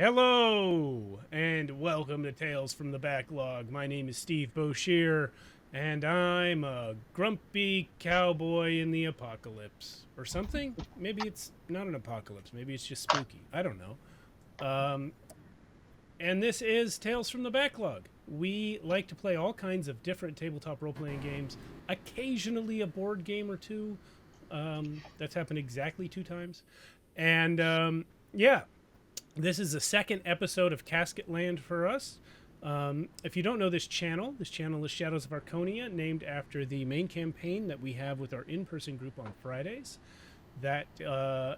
Hello, and welcome to Tales from the Backlog. My name is Steve Boshier, and I'm a grumpy cowboy in the apocalypse. Or something? Maybe it's not an apocalypse. Maybe it's just spooky. I don't know. And this is Tales from the Backlog. We like to play all kinds of different tabletop role playing games, occasionally a board game or two. That's happened exactly 2 times. And yeah, this is the second episode of Casket Land for us. If you don't know this channel is Shadows of Arconia, named after the main campaign that we have with our in-person group on Fridays. That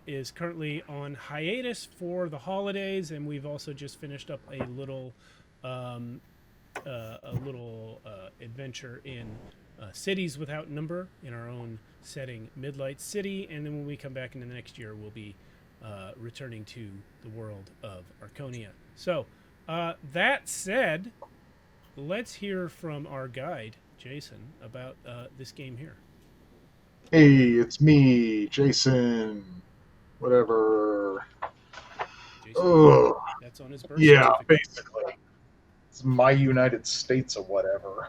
is currently on hiatus for the holidays, and we've also just finished up um, a little adventure in Cities Without Number in our own setting, Midlight City, and then when we come back into the next year, we'll be returning to the world of Arconia. So, that said, let's hear from our guide, Jason, about this game here. Hey, it's me, Jason. Whatever. Jason Ugh. That's on his birth Yeah, certificate. basically. It's my United States or whatever.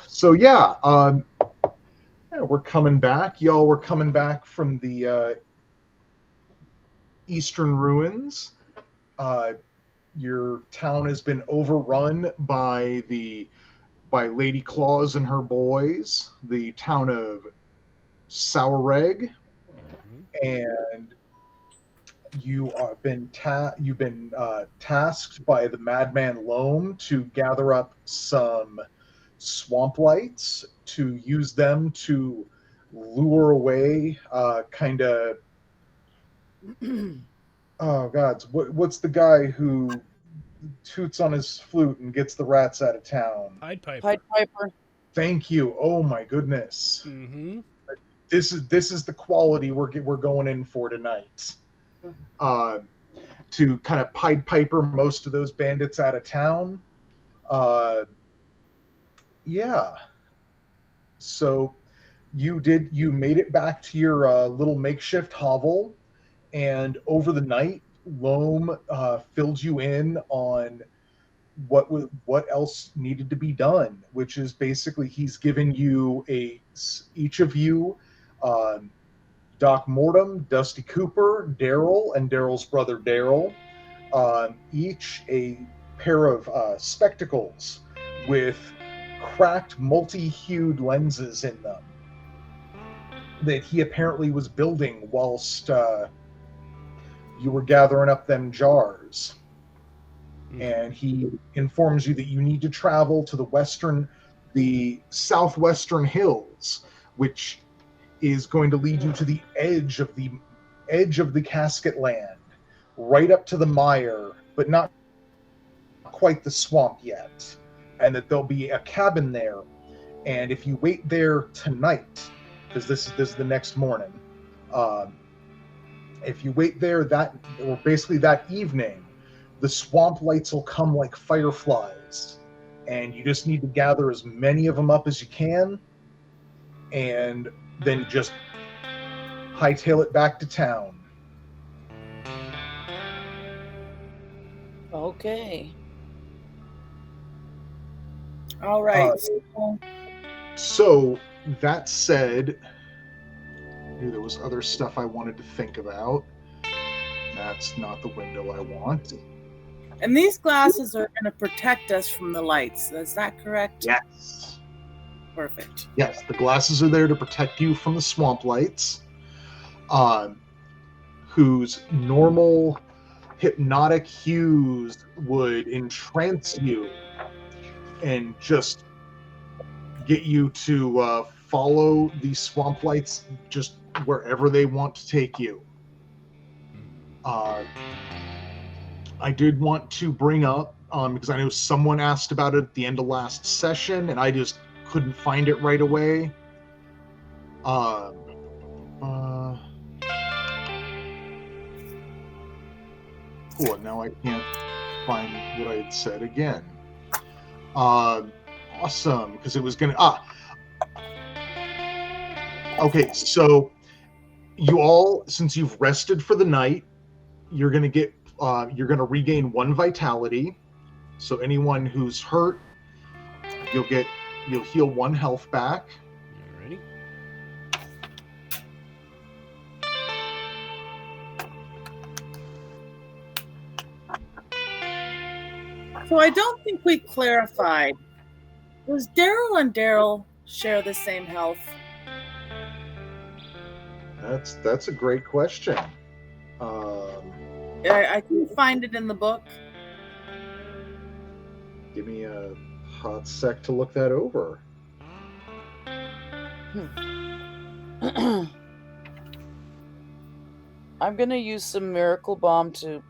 So we're coming back. Y'all were coming back from the Eastern Ruins. Uh, your town has been overrun by Lady Claus and her boys, the town of Soureg, Mm-hmm. and you've been tasked by the Madman Loam to gather up some swamp lights to use them to lure away kind of oh god, what's the guy who toots on his flute and gets the rats out of town? Pied Pied Piper. Piper. Thank you. Oh my goodness. Mm-hmm. This is the quality we're going in for tonight. Uh, to kind of Pied Piper most of those bandits out of town. Uh, yeah. So you made it back to your little makeshift hovel, and over the night, Loam filled you in on what else needed to be done, which is basically he's given you each of you. Um, Doc Mortem, Dusty Cooper, Daryl, and Daryl's brother Daryl, each a pair of spectacles with cracked, multi-hued lenses in them that he apparently was building whilst you were gathering up them jars. And he informs you that you need to travel to the southwestern hills, which is going to lead you to the edge of the Casket Land, right up to the mire, but not quite the swamp yet. And that there'll be a cabin there, and if you wait there tonight, because this is the next morning, if you wait there that evening, the swamp lights will come like fireflies, and you just need to gather as many of them up as you can, and then just hightail it back to town. Okay. All right. So that said, there was other stuff I wanted to think about. That's not the window I want. And these glasses are going to protect us from the lights. Is that correct? Yes. Perfect. Yes, the glasses are there to protect you from the swamp lights, whose normal hypnotic hues would entrance you and just get you to follow these swamp lights just wherever they want to take you. I did want to bring up, because I know someone asked about it at the end of last session, and I just couldn't find it right away. Oh, now I can't find what I had said again. Awesome, because it was gonna. Okay, so you all, since you've rested for the night, you're going to get you're going to regain 1 vitality. So anyone who's hurt, you'll heal 1 health back. Alrighty. So I don't think we clarified. Does Daryl and Daryl share the same health? That's a great question. I couldn't find it in the book. Give me a hot sec to look that over. I'm gonna use some Miracle Bomb to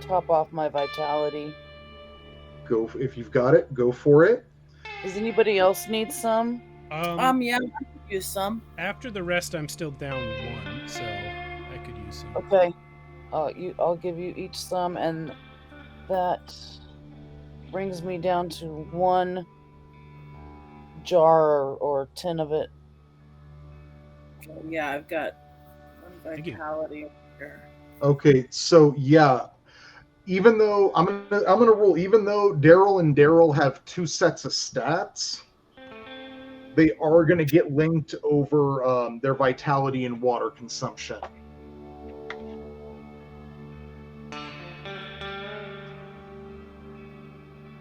top off my vitality. Go if you've got it. Go for it. Does anybody else need some? Yeah, I could use some. After the rest, I'm still down 1, so I could use some. Okay. I'll give you each some, and that brings me down to 1 jar or 10 of it. Yeah, I've got 1 Thank you. vitality here. Okay, so yeah, even though I'm gonna rule, even though Daryl and Daryl have 2 sets of stats, they are gonna get linked over their vitality and water consumption.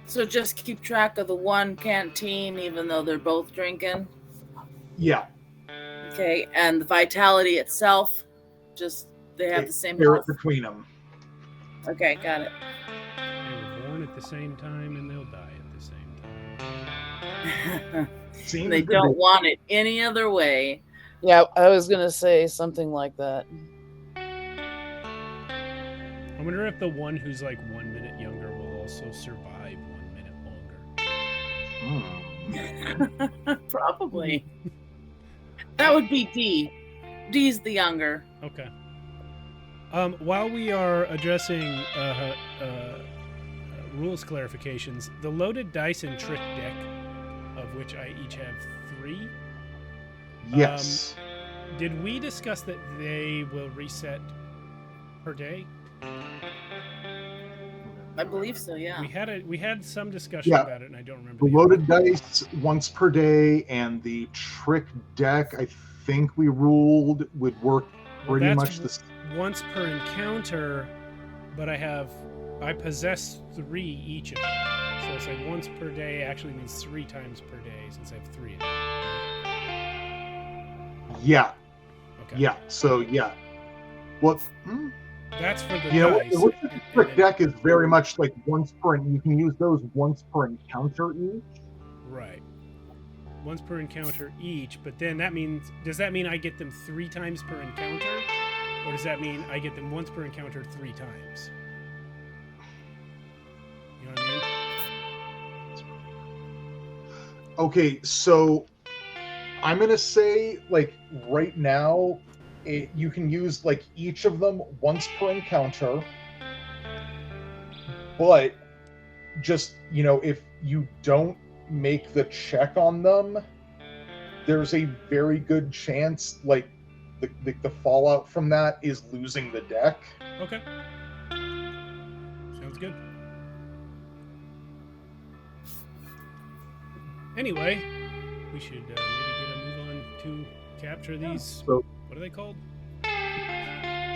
So just keep track of the 1 canteen, even though they're both drinking. Yeah, Okay, and the vitality itself, just they have the same share it health. between them. Okay, got it. They were born at the same time, and they'll die at the same time. Seems They to don't be- want it any other way. Yeah, I was gonna say something like that. I wonder if the one who's like 1 minute younger will also survive 1 minute longer. Probably. That would be D. D's the younger. Okay. While we are addressing rules clarifications, the loaded dice and trick deck, of which I each have 3, Yes. did we discuss that they will reset per day? I believe so, yeah. We had some discussion Yeah. about it, and I don't remember. The loaded dice once per day, and the trick deck, I think we ruled would work Well, pretty that's much the once per encounter, but I possess 3 each of them. So it's like once per day actually means 3 times per day since I have 3 of them. Yeah. Okay. Yeah. So yeah. Well, That's for the you know, dice. what the and trick then- deck is very much like once per. You can use those once per encounter each. Right. Once per encounter each, but then does that mean I get them 3 times per encounter? Or does that mean I get them once per encounter 3 times? You know what I mean? Okay, so I'm gonna say like right now, you can use like each of them once per encounter, but just if you don't make the check on them, there's a very good chance like the fallout from that is losing the deck. Okay. Sounds good. Anyway, we should maybe get a move on to capture these. So What are they called?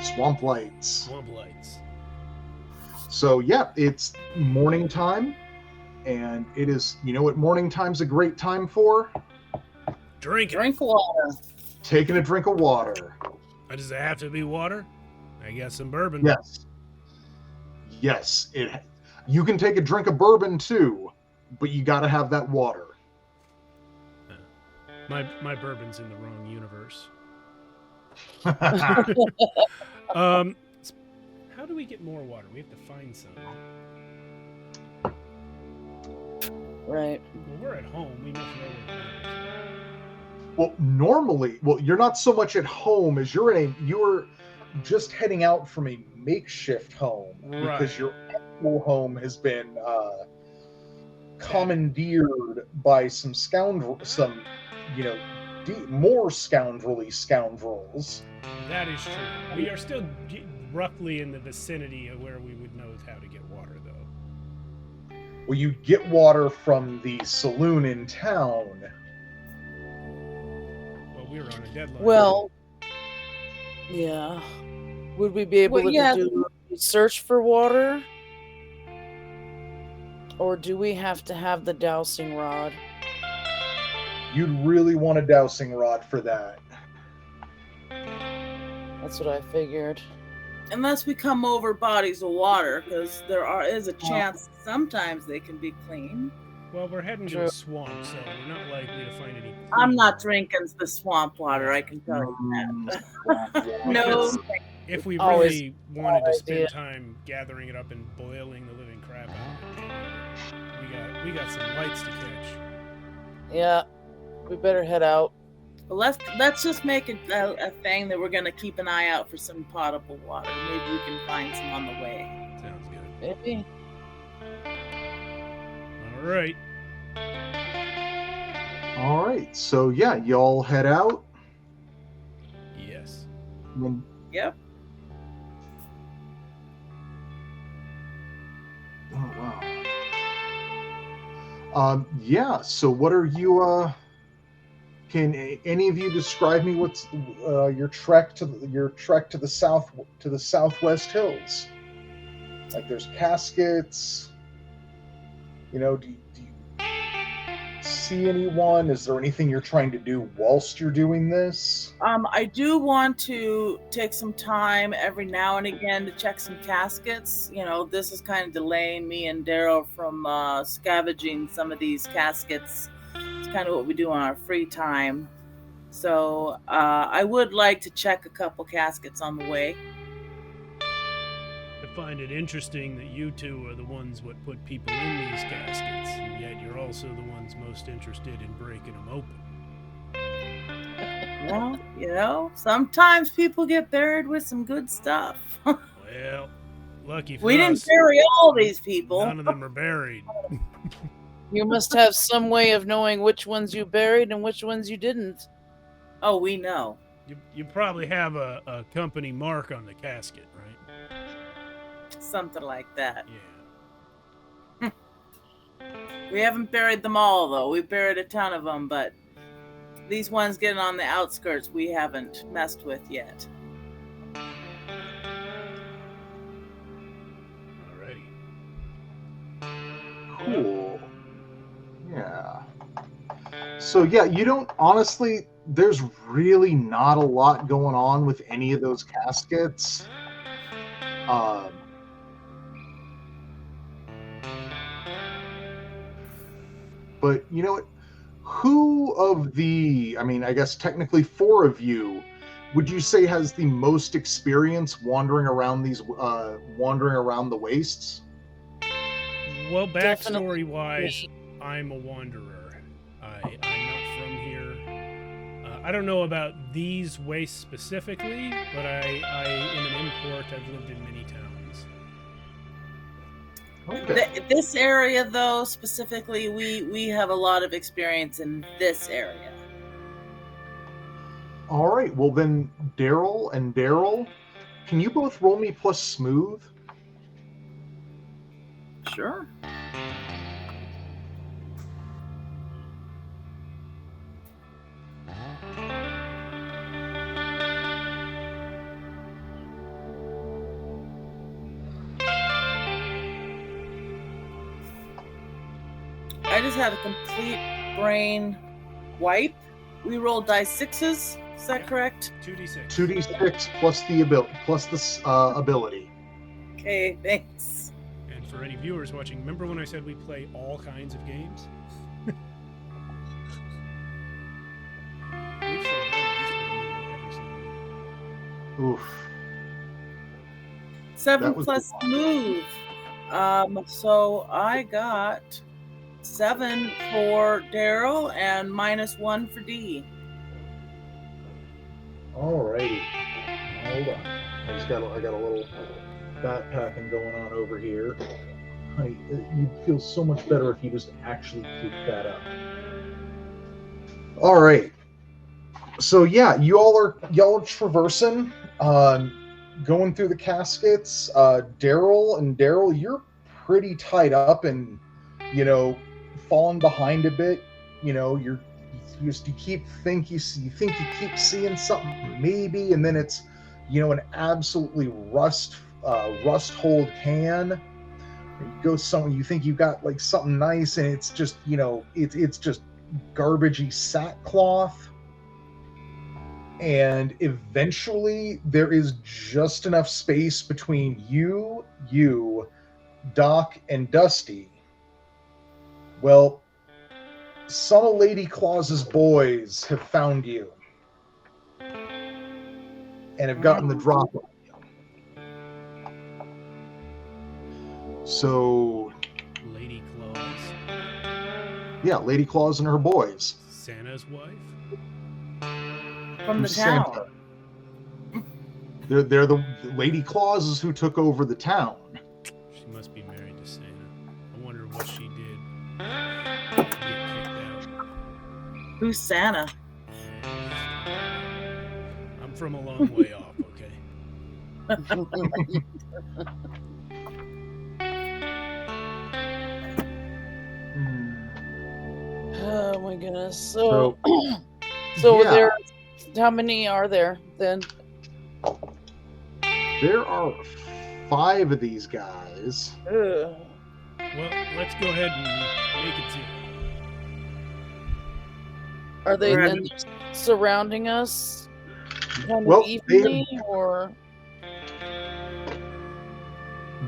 swamp lights. Swamp lights. So yeah, it's morning time, and it is. You know what morning time's a great time for? Drink it. Drink water. Taking a drink of water. Does it have to be water? I got some bourbon. Yes. Yes. You can take a drink of bourbon too, but you got to have that water. My bourbon's in the wrong universe. Yeah, How do we get more water? We have to find some. Right. Well, we're at home. We must know where it is. well, normally, you're not so much at home as you're just heading out from a makeshift home Right. because your actual home has been commandeered by some more scoundrelly scoundrels. That is true. We are still roughly in the vicinity of where we would know how to get water, though. Well, you get water from the saloon in town. Well, we were on a deadline. Well, yeah. Would we be able Well, yeah. to do search for water? Or do we have to have the dowsing rod? You'd really want a dowsing rod for that. That's what I figured. Unless we come over bodies of water, because is a chance sometimes they can be clean. Well, we're heading to True. a swamp, so we're not likely to find any. I'm clean not water. drinking the swamp water, I can tell you that. No. Because if we Always really wanted to spend idea. time gathering it up and boiling the living crap out of it, we got some lights to catch. Yeah. We better head out. Well, let's just make it a thing that we're going to keep an eye out for some potable water. Maybe we can find some on the way. Sounds good. Maybe. All right. All right. So yeah, y'all head out. Yes. And Yep. oh wow. Yeah. So what are you? Can any of you describe me what's your trek to the southwest hills? Like there's Caskets. You know, do you see anyone? Is there anything you're trying to do whilst you're doing this? I do want to take some time every now and again to check some caskets. You know, this is kind of delaying me and Daryl from scavenging some of these caskets. It's kind of what we do on our free time. So I would like to check a couple caskets on the way. I find it interesting that you two are the ones what put people in these caskets, and yet you're also the ones most interested in breaking them open. Well, you know, sometimes people get buried with some good stuff. Well, lucky for We us, didn't bury all these people. none of them are buried. You must have some way of knowing which ones you buried and which ones you didn't. Oh, we know. You probably have a company mark on the casket, right? Something like that. Yeah. We haven't buried them all, though. We buried a ton of them, but these ones getting on the outskirts we haven't messed with yet. Alrighty. Cool. Yeah. So yeah, you don't honestly. There's really not a lot going on with any of those caskets. But you know what? Who of the, I mean, I guess technically four of you, would you say has the most experience wandering around the wastes? Well, Definitely. backstory-wise, I'm a wanderer. I'm not from here. I don't know about these wastes specifically, but I in an import, I've lived in many towns. Okay. This area, though, specifically, we have a lot of experience in this area. All right. Well, then, Daryl, can you both roll me plus smooth? Sure. I just had a complete brain wipe. We rolled dice sixes. Is that correct? 2d6. 2d6 plus the ability. Okay, thanks. And for any viewers watching, remember when I said we play all kinds of games? We've said that every single week. Oof. 7 That was plus move. So I got 7 for Daryl and -1 for D. Alrighty. Hold on. I got a little backpacking going on over here. You'd feel so much better if you just actually keep that up. All right. So yeah, y'all are traversing. going through the caskets, Daryl, you're pretty tied up and, falling behind a bit. You keep you think you keep seeing something maybe, and then it's, an absolutely rust hold can. You go somewhere, you think you got like something nice, and it's just, it's just garbagey sackcloth. And eventually there is just enough space between you, Doc, and Dusty. Well, some of Lady Claus's boys have found you and have gotten the drop on you. So, Lady Claus, yeah, Lady Claus and her boys. Santa's wife. From the Who's town. Santa? They're the Lady Clauses who took over the town. She must be married to Santa. I wonder what she did to get kicked out. Who's Santa? I'm from a long way off, okay? Oh my goodness. So yeah, there, how many are there then? there are 5 of these guys. Ugh. Well, let's go ahead and make it 0. Are they Right. then surrounding us kind Well, of evenly, or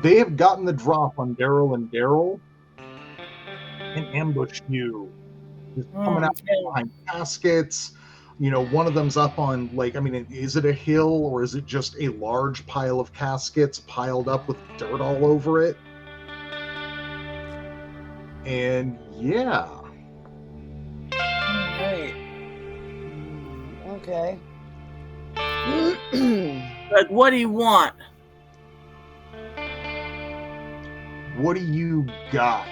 They have gotten the drop on Daryl and ambushed you. Just coming out behind caskets. One of them's up on, is it a hill or is it just a large pile of caskets piled up with dirt all over it? And yeah. right? Okay. But what do you want? What do you got?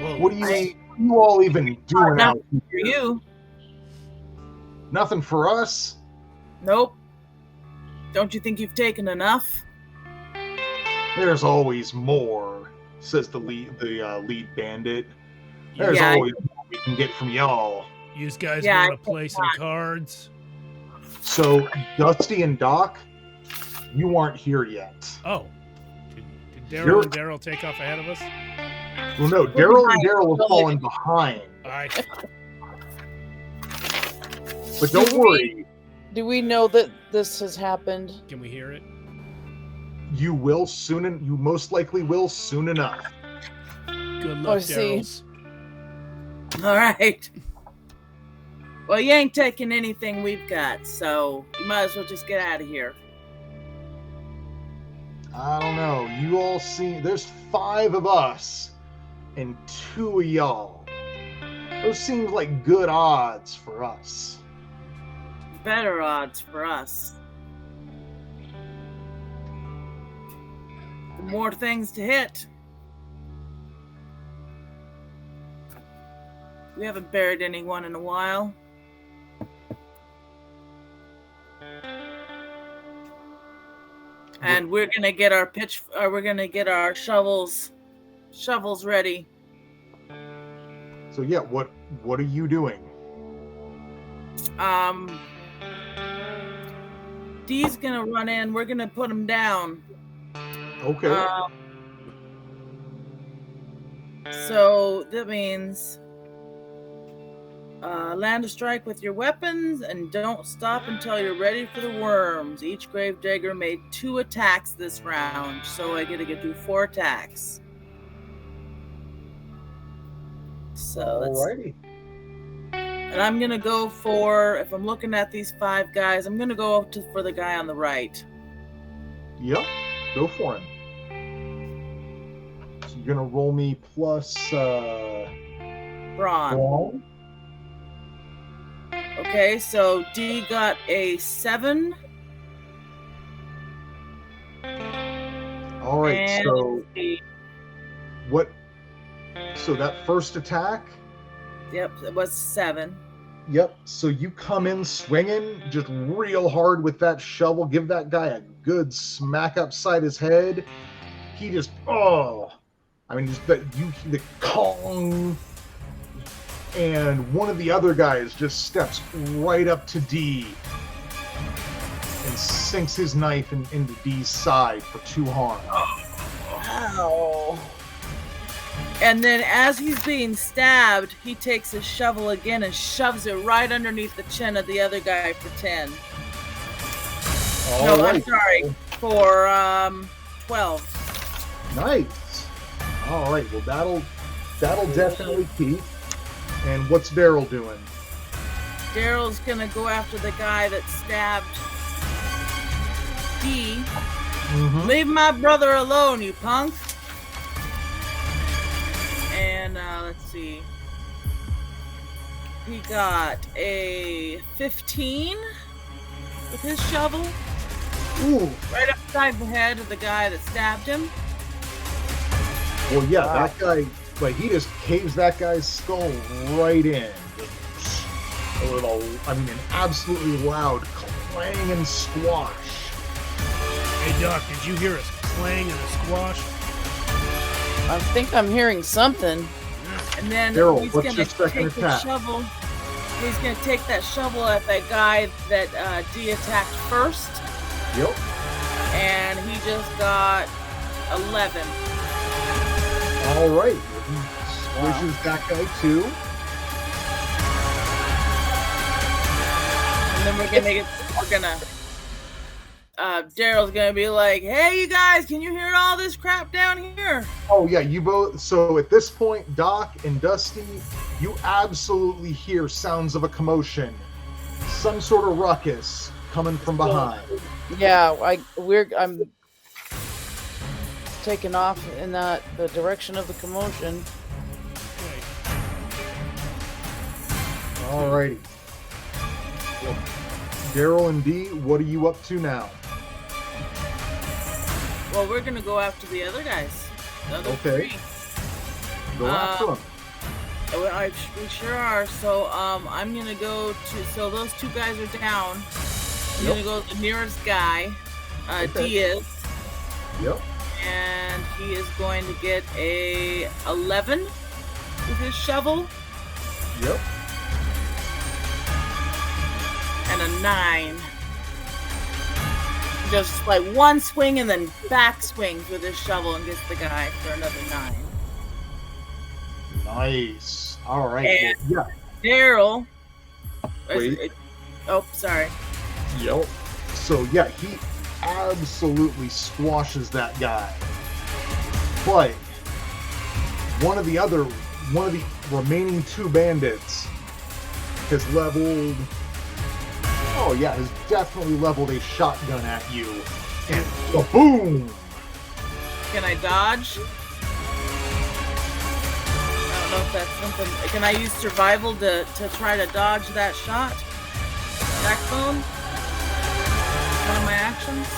Whoa. What do you all even doing out For here? you? Nothing for us? Nope. Don't you think you've taken enough? There's always more, says the lead bandit. There's Yeah. always more we can get from y'all. You guys Yeah, want to play some cards? So, Dusty and Doc, you aren't here yet. Oh. Did You're- Daryl and Daryl take off ahead of us? Well, no, Daryl and Daryl have fallen behind. But don't worry, Do we know that this has happened? Can we hear it? you will soon, and you most likely will soon enough. Good Oh, luck, I see. Daryl's. All right. Well, you ain't taking anything we've got, so you might as well just get out of here. I don't know. You all see, there's 5 of us and 2 of y'all. Those seems like good odds for us. Better odds for us. More things to hit. We haven't buried anyone in a while. And we're gonna get our we're gonna get our shovels ready. So yeah, what are you doing? Dee's gonna run in. We're gonna put him down. Okay. So that means land a strike with your weapons and don't stop until you're ready for the worms. Each gravedigger made 2 attacks this round, so I get to do 4 attacks. So Alrighty. and I'm gonna go for, if I'm looking at these 5 guys, I'm gonna go for the guy on the right. Yep. Go for him. So you're gonna roll me plus Braun. brawn. Okay, so D got a 7. All right. And So let's see. what? So that first attack. Yep, it was 7. Yep. So you come in swinging just real hard with that shovel. Give that guy a good smack upside his head. He just just the Kong, and one of the other guys just steps right up to D and sinks his knife into D's side for 2 harm. Ow. And then as he's being stabbed, he takes his shovel again and shoves it right underneath the chin of the other guy for 10. All right. I'm sorry, for 12. Nice. All right. Well, that'll definitely keep. And what's Daryl doing? Daryl's gonna go after the guy that stabbed D. Mm-hmm. Leave my brother alone, you punk. And let's see. He got a 15 with his shovel. Ooh. Right upside the head of the guy that stabbed him. Well, yeah, Wow. that guy, he just caves that guy's skull right in. Just an absolutely loud clang and squash. Hey, Doc, did you hear a clang and a squash? I think I'm hearing something. And then Daryl, he's what's gonna your second take the attack? shovel. He's gonna take that shovel at that guy that D attacked first, Yep. and he just got 11. All right. He squishes that guy too. And then Daryl's gonna be like, "Hey, you guys, can you hear all this crap down here?" Oh yeah, you both. So at this point, Doc and Dusty, you absolutely hear sounds of a commotion, some sort of ruckus coming from behind. Yeah, I'm taking off in the direction of the commotion. Alrighty. Well, Daryl and D, what are you up to now? Well, we're gonna go after the other guys. The other Okay. 3. Go after them. We sure are. So I'm gonna go to. So those 2 guys are down. I'm gonna go to the nearest guy. Okay. D is, Yep. and he is going to get a 11 with his shovel Yep. and a 9. Just like one swing and then back swings with his shovel and gets the guy for another 9. Nice. All right. And- Well, Daryl. Wait. Oh, sorry. yeah. Yep. So yeah, he absolutely squashes that guy. But one of the remaining 2 bandits has leveled. Oh yeah, has definitely leveled a shotgun at you, and boom! Can I dodge? I don't know if that's something. Can I use survival to try to dodge that shot? Backbone? One of my actions?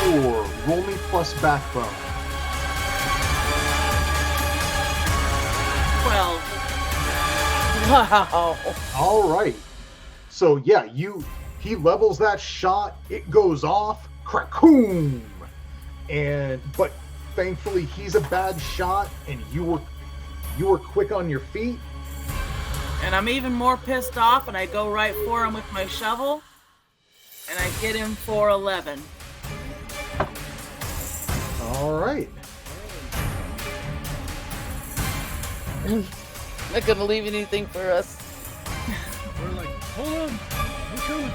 Sure. Roll me plus backbone. 12. Wow. All right. So yeah, he levels that shot. It goes off. Cracoom! But thankfully he's a bad shot, and you were quick on your feet. And I'm even more pissed off, and I go right for him with my shovel, and I get him for 11. All right. Not gonna leave anything for us. We're like, hold on, I'm coming.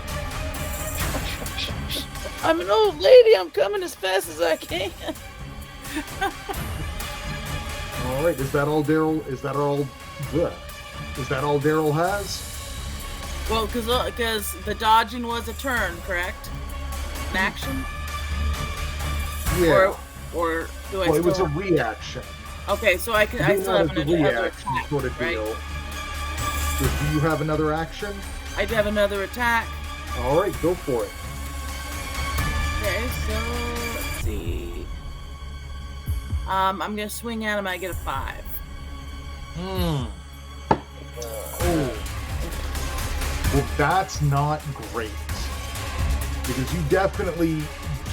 I'm an old lady. I'm coming as fast as I can. All right. Is that all Daryl? Is that all Daryl has? Well, because the dodging was a turn, correct? An action? Yeah. Or do I Well, it was a still... reaction. Okay, so I still have another reaction attack, sort of right? deal. So do you have another action? I do have another attack. All right, go for it. Okay, so let's see. I'm gonna swing at him. I get a 5. Well, that's not great. Because you definitely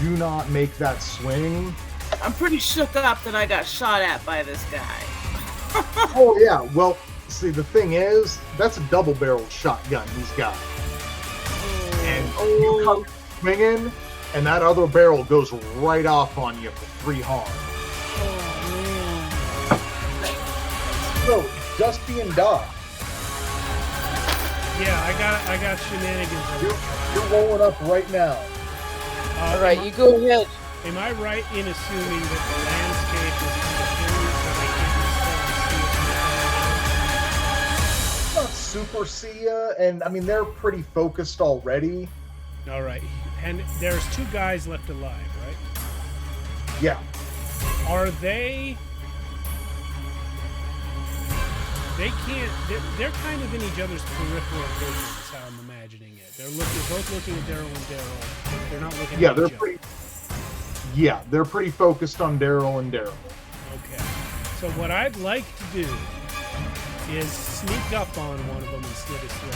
do not make that swing. I'm pretty shook up that I got shot at by this guy. Oh, yeah. Well, see, the thing is, that's a double-barreled shotgun he's got. And you come swinging, and that other barrel goes right off on you for 3 harm. Oh, So, Dusty and Doc, Yeah, I got shenanigans. you're rolling up right now. all right, you go ahead. Am I right in assuming that the landscape is kind of hilly, so they can't necessarily see it? Not super see ya, and I mean, they're pretty focused already. All right, and there's 2 guys left alive, right? Yeah. Are they? They can't. They're kind of in each other's peripheral vision. Is how I'm imagining it. They're both looking at Daryl and Daryl. They're not looking. Yeah, at they're each pretty. Yeah, they're pretty focused on Daryl and Daryl. Okay. So what I'd like to do is sneak up on one of them and slit his throat.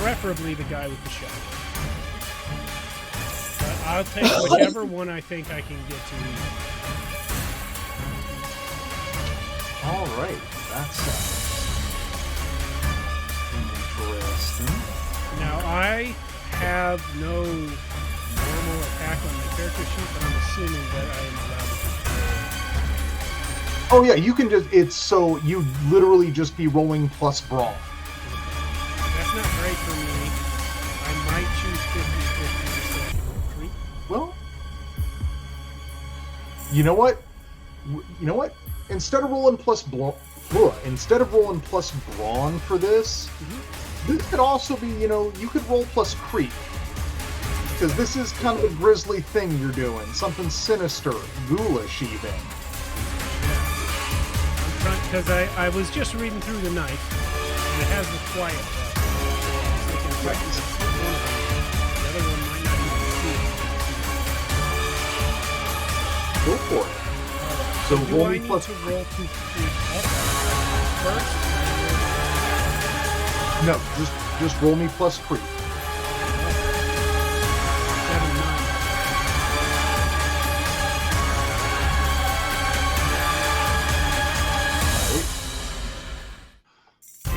Preferably the guy with the shotgun. But I'll take whichever one I think I can get to eat. All right, that's interesting. Now I have no normal attack on my character sheet, but I'm assuming that I am allowed to. Oh yeah, you can just. It's so you literally just be rolling plus brawl. That's not great for me. I might choose 50-50 so I can roll creep. Well, you know what? Instead of rolling plus brawn for this, this could also be, you could roll plus creep. Because this is kind of a grisly thing you're doing. Something sinister, ghoulish even. Because I was just reading through the knife, and it has the quiet button. So I can slip one of them. The other one might not even see it. Go for it. So Do roll I me need plus to roll to creep up first? No, just roll me plus creep. 7,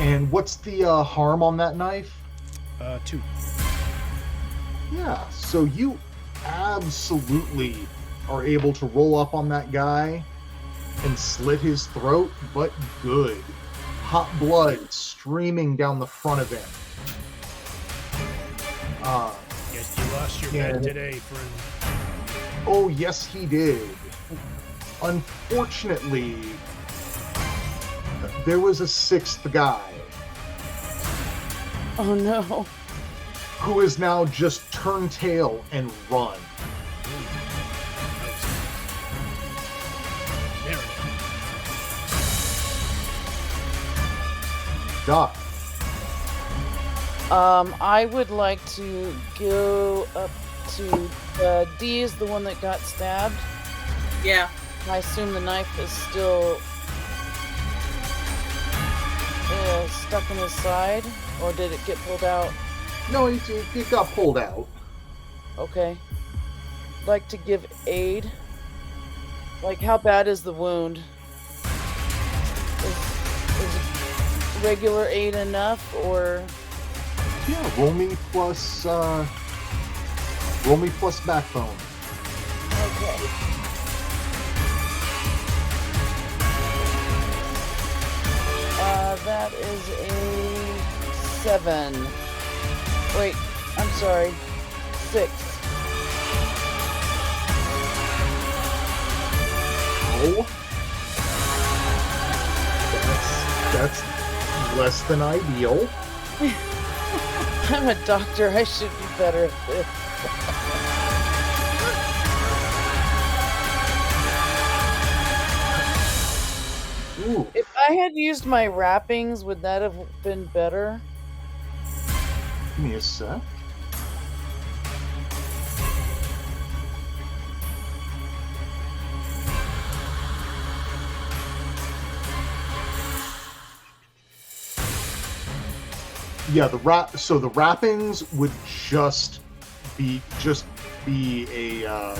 9. And what's the harm on that knife? 2. Yeah, so you absolutely are able to roll up on that guy and slit his throat, but good. Hot blood streaming down the front of him. Guess you lost your bet today, friend. Oh, yes, he did. Unfortunately, there was a 6th guy Oh no. who is now just turn tail and run. There it Doc. I would like to go up to D is the one that got stabbed. Yeah. I assume the knife is still stuck in his side, or did it get pulled out? No, it got pulled out. Okay. Like to give aid. Like, how bad is the wound? Is regular aid enough, or? Yeah, roll me plus backbone. Okay. That is a 7. Wait, I'm sorry. 6. Oh, that's less than ideal. I'm a doctor. I should be better at this. Ooh, If I had used my wrappings, would that have been better? give me a sec. Yeah, so the wrappings would just be a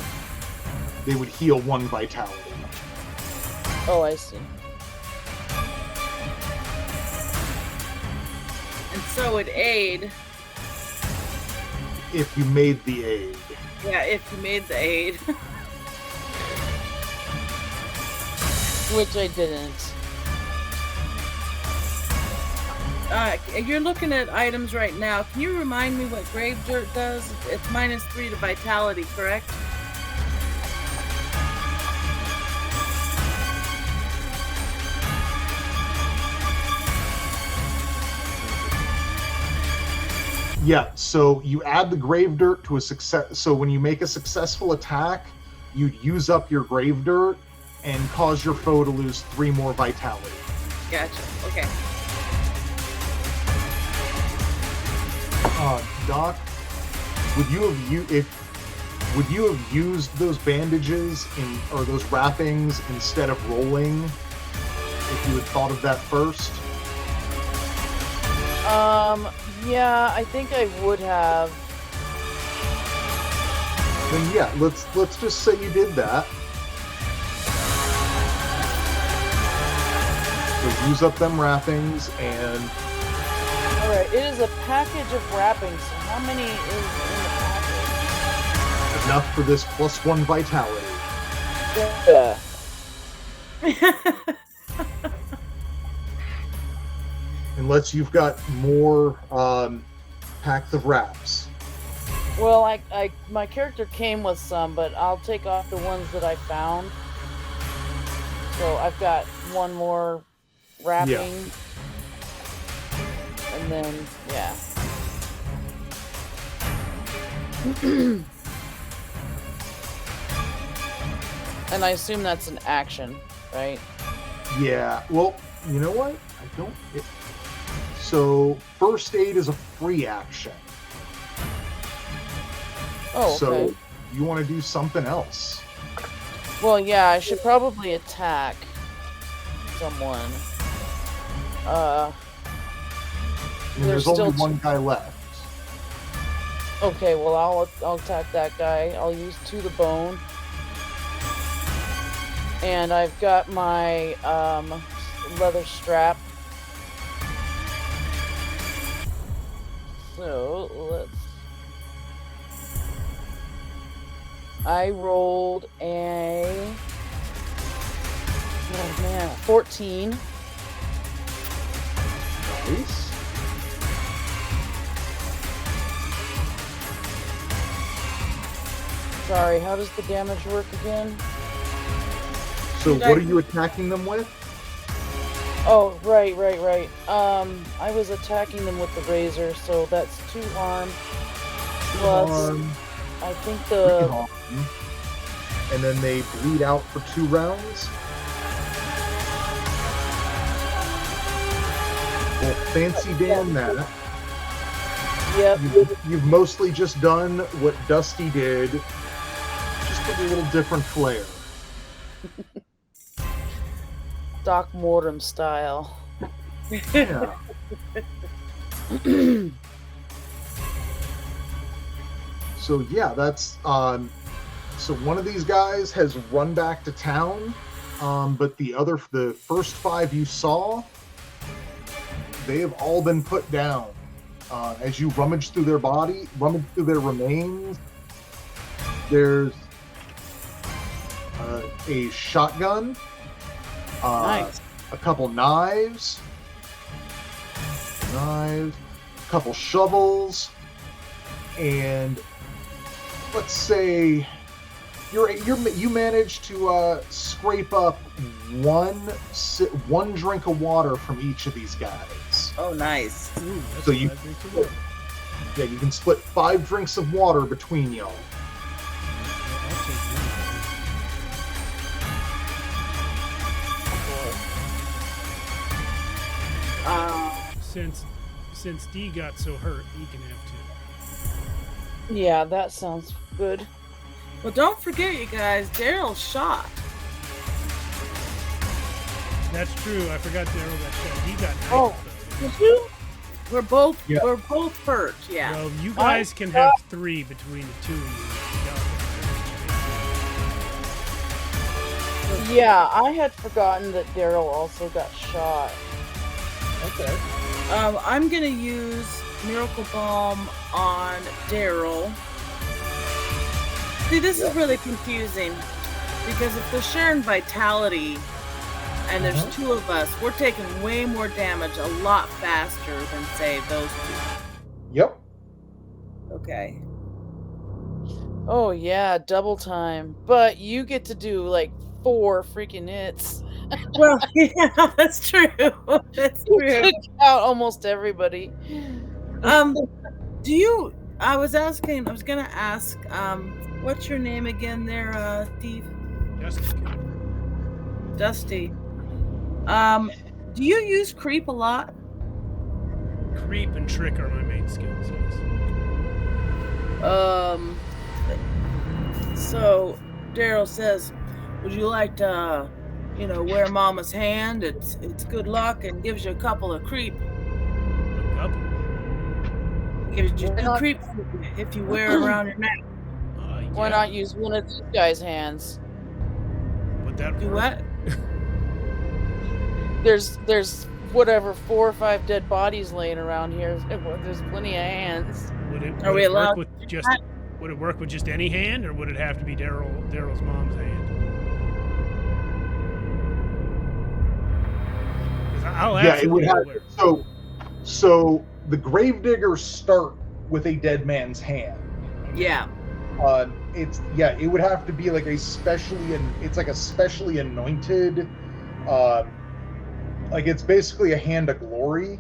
they would heal 1 vitality. Oh, I see. And so would aid. If you made the aid. Yeah, if you made the aid. Which I didn't. You're looking at items right now. Can you remind me what grave dirt does? It's -3 to vitality, correct? Yeah, so you add the grave dirt to a success. So when you make a successful attack, you'd use up your grave dirt and cause your foe to lose 3 more vitality. Gotcha. Okay. Doc, would you have used those bandages or those wrappings instead of rolling if you had thought of that first? Yeah, I think I would have. Then yeah, let's just say you did that. So use up them wrappings and. Alright, it is a package of wrappings. So how many is in the package? Enough for this +1 vitality. Yeah. Unless you've got more packs of wraps. Well, my character came with some, but I'll take off the ones that I found. So I've got 1 more wrapping. Yeah. And then, yeah. And I assume that's an action, right? Yeah. Well, you know what? So first aid is a free action. Oh, okay. So you want to do something else. Well, yeah, I should probably attack someone. And there's still only 1 guy left. Okay, well, I'll attack that guy. I'll use to the bone. And I've got my leather strap. So I rolled a 14. Nice. Sorry, how does the damage work again? So what are you attacking them with? Oh, right. I was attacking them with the razor, so that's 2 harm. Plus, I think 3 harm. And then they bleed out for 2 rounds. Well, fancy damn that. Yep. You've mostly just done what Dusty did, just with a little different flair. Doc Mortem style. Yeah. So yeah, that's so one of these guys has run back to town, but the first 5 you saw, they have all been put down. As you rummage through their remains, there's a shotgun, Nice. a couple knives, a couple shovels, and let's say you managed to scrape up one drink of water from each of these guys. Oh, nice. Ooh, that's So you- 5 drinks of water. Yeah, you can split 5 drinks of water between y'all. I'll take one. Since D got so hurt, he can have 2. Yeah, that sounds good. Well, don't forget, you guys, Daryl's shot. That's true. I forgot Daryl got shot. He got knifed, Oh. though. Did you? We're both Yeah. hurt. Yeah. Well, you guys can have 3 between the two of you. Yeah, I had forgotten that Daryl also got shot. Okay. I'm gonna use Miracle Balm on Daryl. See, this is really confusing because if they're sharing vitality and there's 2 of us, we're taking way more damage a lot faster than, say, those 2. Yep. Okay. Oh yeah, double time. But you get to do like 4 freaking hits. Well, yeah, that's true. That's You true. took out almost everybody. Do you? I was gonna ask. What's your name again, there, Steve? Dusty. Do you use creep a lot? Creep and trick are my main skills. Yes. So Daryl says, "Would you like to, wear Mama's hand? It's good luck and gives you a couple of creep. A couple. Gives you 2 creep if you wear it around your neck. Why Yeah. not use one of these guys' hands? Would that Do work? what? There's whatever 4 or 5 dead bodies laying around here. There's plenty of hands. Would it, Are would we it allowed work with to do just? that? Would it work with just any hand, or would it have to be Daryl's mom's hand? 'Cause I'll Yeah, it would absolutely have. wear. So the gravediggers start with a dead man's hand. Yeah. It would have to be like a specially anointed, like it's basically a hand of glory.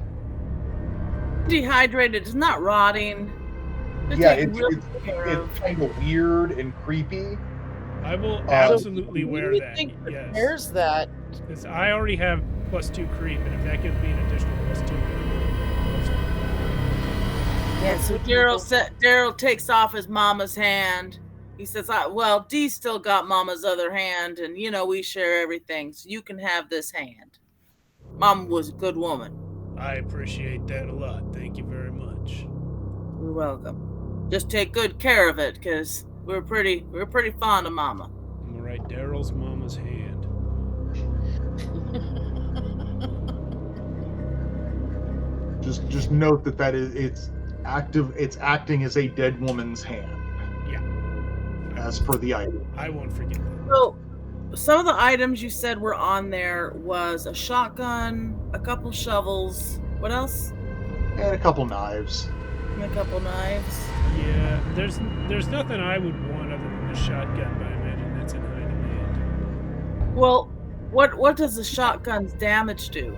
Dehydrated. It's not rotting. They're Yeah, taking real good care of. it's kind of weird and creepy. I will So absolutely You wear would that. think Yes. There's that. Because I already have +2 creep, and if that gives me an additional +2, Yeah, so Daryl takes off his mama's hand. He says, well, Dee still got mama's other hand, and we share everything, so you can have this hand. Mom was a good woman. I appreciate that a lot. Thank you very much. You're welcome. Just take good care of it, because we're pretty fond of mama. I'm gonna write Daryl's mama's hand. Just note that it's active. It's acting as a dead woman's hand. Yeah. As per the item. I won't forget that. So, some of the items you said were on there was a shotgun, a couple shovels. What else? And a couple knives. And a couple knives. Yeah, there's nothing I would want other than a shotgun, but I imagine that's in high demand. Well, what does the shotgun's damage do?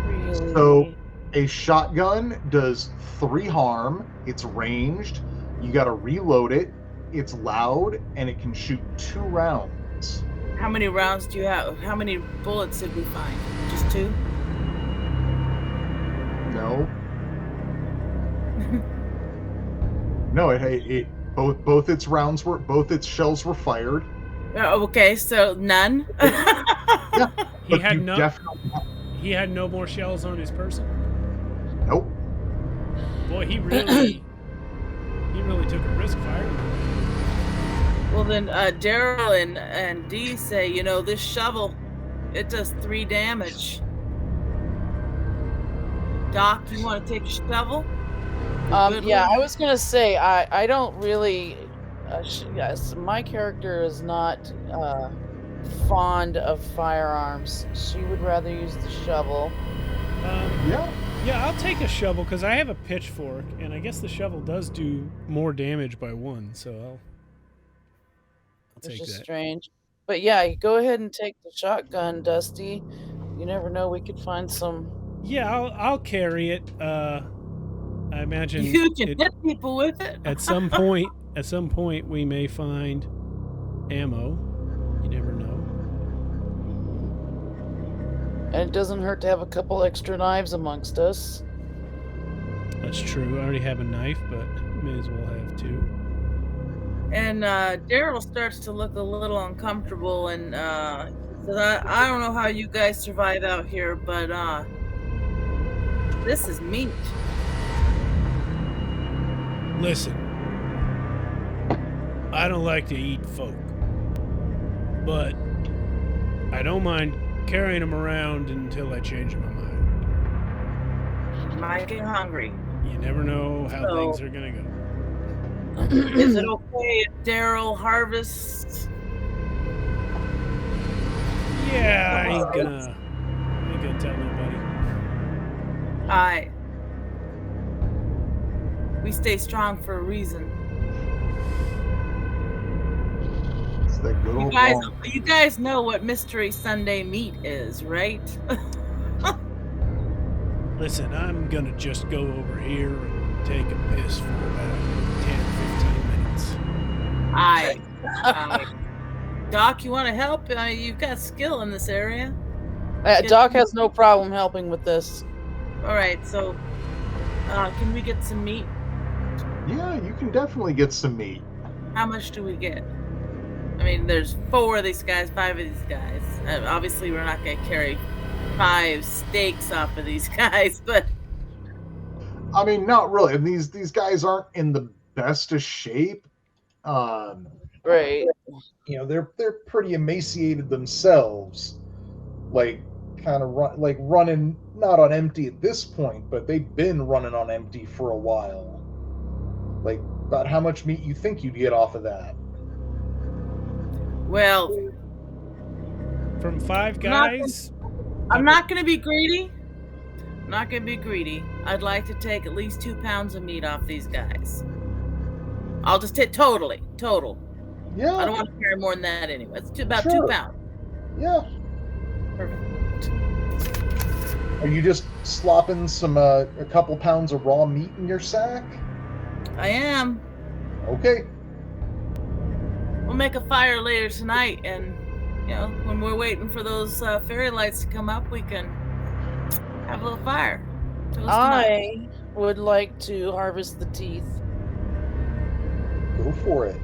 Really. So a shotgun does 3 harm. It's ranged. You got to reload it. It's loud and it can shoot 2 rounds. How many rounds do you have? How many bullets did we find? Just 2? No. No, it both its shells were fired. Okay, so none. Yeah. He But had you no definitely he had no more shells on his person. nope. Boy, he really took a risk firing. Well, then Daryl and Dee say, this shovel, it does 3 damage. Doc, you want to take a shovel? Good Yeah, one. I was gonna say I don't really. Yes, my character is not fond of firearms. She would rather use the shovel. Yeah. Yeah, I'll take a shovel because I have a pitchfork, and I guess the shovel does do more damage by 1, so I'll It's take just that. strange. But yeah, you go ahead and take the shotgun, Dusty. You never know, we could find some. Yeah, I'll carry it. I imagine You can hit people with it. at some point we may find ammo. You never know. And it doesn't hurt to have a couple extra knives amongst us. That's true. I already have a knife, but may as well have 2. And Daryl starts to look a little uncomfortable, and he says, I don't know how you guys survive out here, but This is meat. Listen, I don't like to eat folk, but I don't mind carrying them around until I change my mind. Might get hungry. You never know how So- things are gonna go. Is it okay if Daryl harvests? Yeah, I ain't gonna tell nobody. Aye. We stay strong for a reason. It's that good You old guys, long- you guys know what Mystery Sunday meat is, right? Listen, I'm gonna just go over here and take a piss for about 10 or 15 minutes. Aye. Aye. Doc, you want to help? You've got skill in this area. Doc has no problem helping with this. All right, so can we get some meat? Yeah, you can definitely get some meat. How much do we get? I mean, there's 4 of these guys, 5 of these guys. Obviously, we're not going to carry 5 steaks off of these guys, but I mean, not really. And these guys aren't in the best of shape. Right. You know, they're pretty emaciated themselves. Like kind of running not on empty at this point, but they've been running on empty for a while. Like, about how much meat you think you'd get off of that? well, From 5 Not- guys, I'm not going to be greedy. I'm not going to be greedy. I'd like to take at least 2 pounds of meat off these guys. I'll just take total. I Yeah, don't want to carry more than that anyway. It's about 2 Sure. pounds. yeah. Perfect. Are you just slopping some a couple pounds of raw meat in your sack? I am. Okay. We'll make a fire later tonight, and when we're waiting for those fairy lights to come up, we can have a little fire. Toast 'em up. I would like to harvest the teeth. Go for it.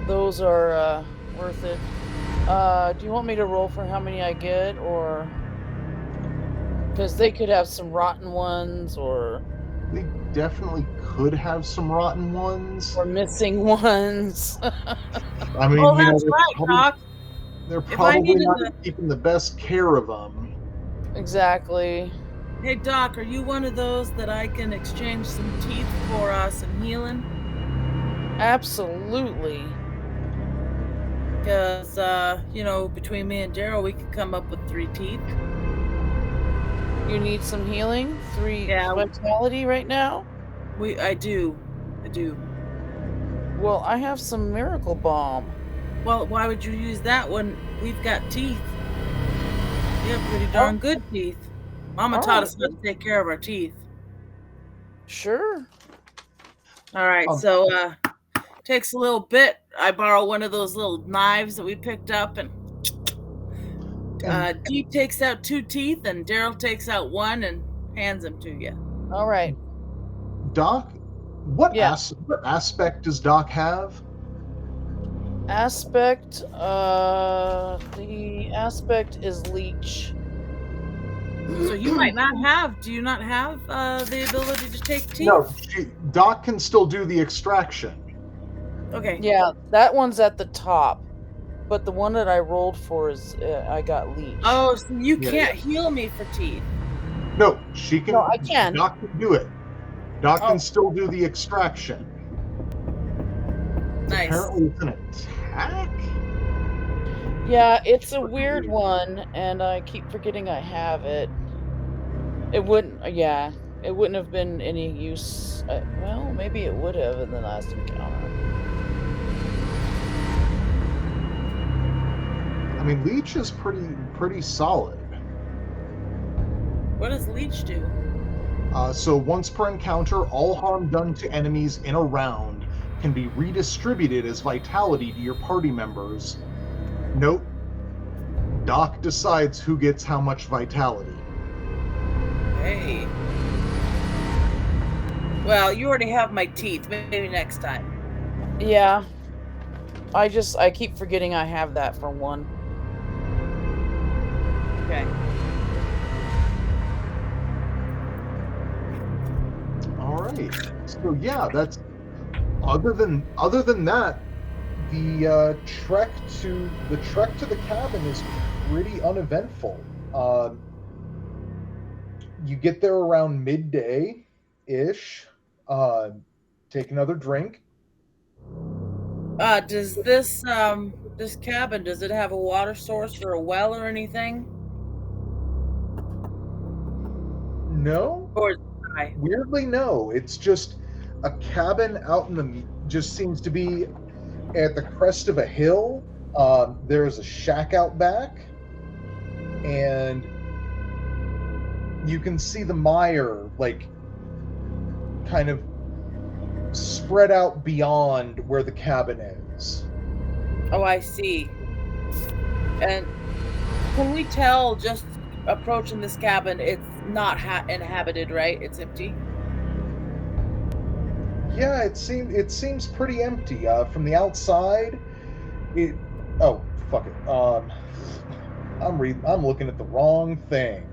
Those are worth it. Do you want me to roll for how many I get, or because they could have some rotten ones, or They definitely could have some rotten ones. missing ones? I mean, Oh, you know, that's right, Doc. they're I probably needed not to- keeping the best care of them. Exactly. Hey, Doc, are you one of those that I can exchange some teeth for some healing? Absolutely. Because, between me and Daryl, we could come up with 3 teeth. You need some healing? 3 Yeah. vitality right now? I do. Well, I have some miracle balm. Well, why would you use that when we've got teeth? We have pretty darn good teeth. Mama All taught right. us how to take care of our teeth. Sure. All right, so takes a little bit. I borrow one of those little knives that we picked up, and Deep takes out 2 teeth, and Daryl takes out 1 and hands them to you. All right. Doc, what Yeah. what aspect does Doc have? Aspect, the aspect is leech. So you might not have. Do you not have the ability to take teeth? No, Doc can still do the extraction. Okay. Yeah, that one's at the top. But the one that I rolled for is, I got leech. Oh, so you Yeah, can't heal me for teeth. No, she can. No, I can. Doc can do it. Doc Oh. can still do the extraction. Nice. Apparently, it's an attack. Yeah, it's a weird one, and I keep forgetting I have it. It wouldn't have been any use. Well, maybe it would have in the last encounter. I mean, Leech is pretty solid. What does leech do? So once per encounter, all harm done to enemies in a round can be redistributed as vitality to your party members. Note, Doc decides who gets how much vitality. Hey. Well, you already have my teeth. Maybe next time. Yeah. I keep forgetting I have that for one. Okay. All right. So yeah, that's other than that, the trek to the cabin is pretty uneventful. You get there around midday ish. Take another drink. Does this cabin, does it have a water source or a well or anything? No, Or is it dry? weirdly, no. It's just a cabin out in the. Just seems to be at the crest of a hill. There's a shack out back, and you can see the mire like kind of spread out beyond where the cabin is. Oh, I see. And can we tell just approaching this cabin it's not inhabited, right? It's empty. Yeah, it seems pretty empty. From the outside, it. Oh, fuck it. I'm looking at the wrong thing.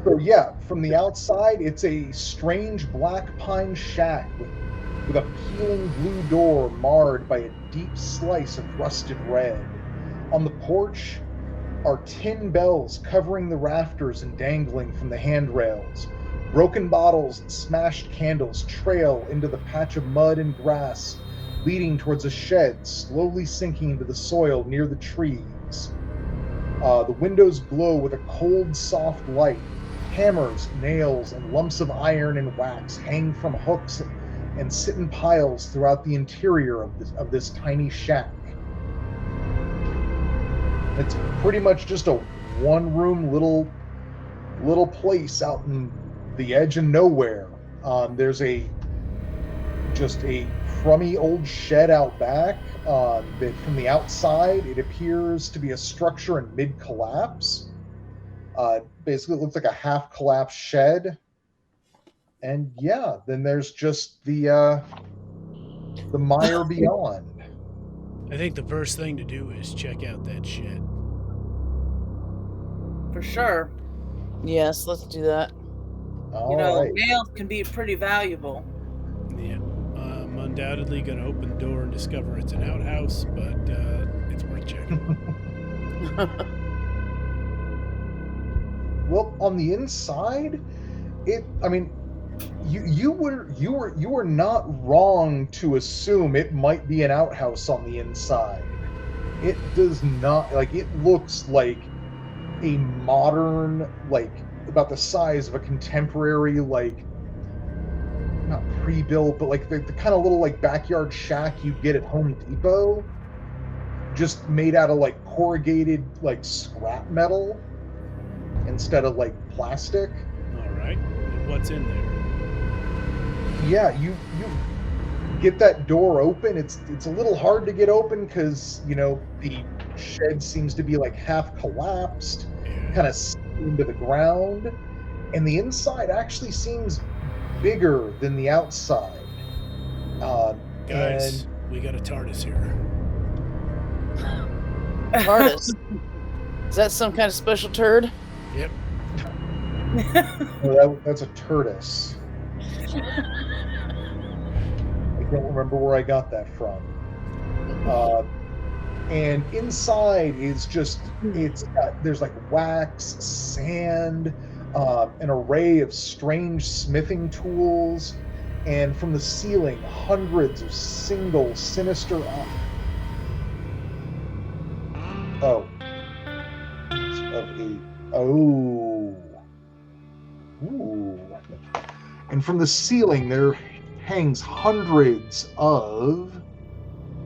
So yeah, from the outside, it's a strange black pine shack with a peeling blue door marred by a deep slice of rusted red. On the porch are tin bells covering the rafters and dangling from the handrails. Broken bottles and smashed candles trail into the patch of mud and grass, leading towards a shed slowly sinking into the soil near the trees. The windows glow with a cold, soft light. Hammers, nails, and lumps of iron and wax hang from hooks and sit in piles throughout the interior of this tiny shack. It's pretty much just a one-room little place out in the edge of nowhere. There's just a crummy old shed out back. That from the outside, it appears to be a structure in mid-collapse. Basically, it looks like a half-collapsed shed. And yeah, then there's just the mire beyond. I think the first thing to do is check out that shed. For sure. Yes, let's do that. You know, Alright. nails can be pretty valuable. Yeah. I'm undoubtedly going to open the door and discover it's an outhouse, but it's worth checking. Well, on the inside, you were not wrong to assume it might be an outhouse on the inside. It does not, like, it looks like a modern, like, about the size of a contemporary, like, not pre-built, but like the kind of little like backyard shack you get at Home Depot, just made out of like corrugated like scrap metal instead of like plastic. All right. And what's in there? Yeah, you get that door open. It's a little hard to get open because the shed seems to be like half collapsed, Yeah. kind of into the ground, and the inside actually seems bigger than the outside. Guys, And we got a TARDIS here. TARDIS. Is that some kind of special turd? Yep. that's a tortoise. I don't remember where I got that from. And inside is just there's like wax, sand, an array of strange smithing tools, and from the ceiling hundreds of single sinister and from the ceiling there hangs hundreds of.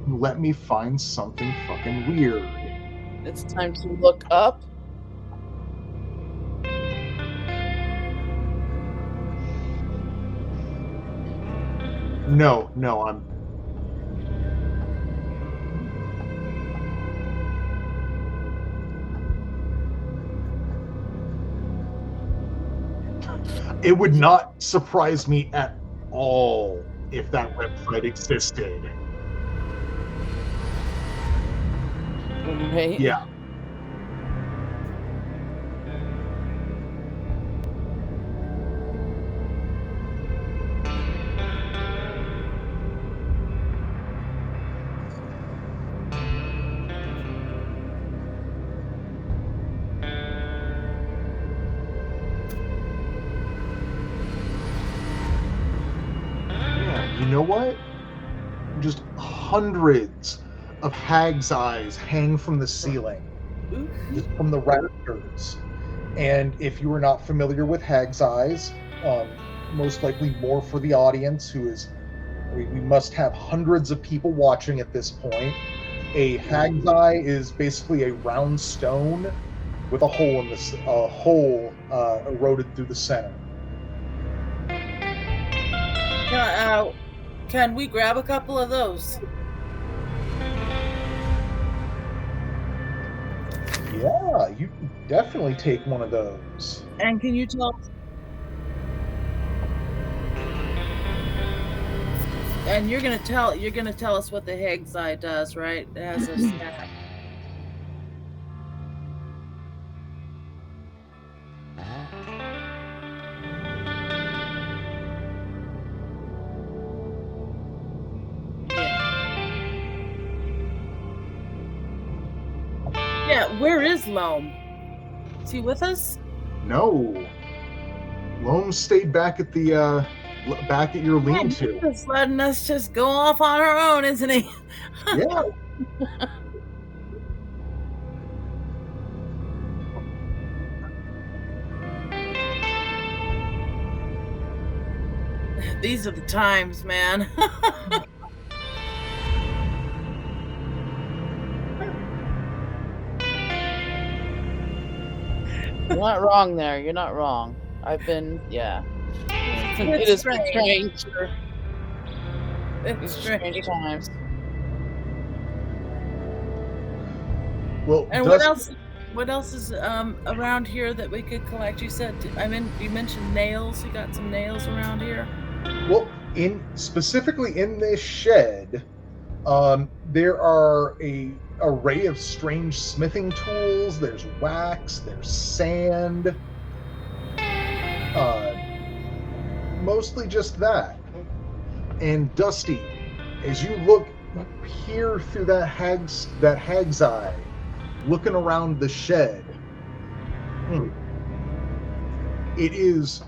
Let me find something fucking weird. It's time to look up. No, I'm. It would not surprise me at all if that website existed. Right? Yeah. know what? Just hundreds of hag's eyes hang from the ceiling, just from the rafters. And if you are not familiar with hag's eyes, most likely more for the audience who is, we must have hundreds of people watching at this point. A hag's eye is basically a round stone with a hole in the eroded through the center. Can we grab a couple of those? Yeah, you can definitely take one of those. And can you tell? And you're gonna tell us what the hag's eye does, right? It has a snap. Yeah, where is Loam? Is he with us? No, Loam stayed back at the back at your lean-to. He's just letting us just go off on our own, isn't he? Yeah. These are the times, man. You're not wrong there. You're not wrong. I've been, yeah. It is strange. It's strange times. Well, and what else? What else is around here that we could collect? You said, you mentioned nails. You got some nails around here. Well, specifically in this shed, there are a array of strange smithing tools. There's wax. There's sand. Mostly just that. And Dusty, as you peer through that hag's eye, looking around the shed, it is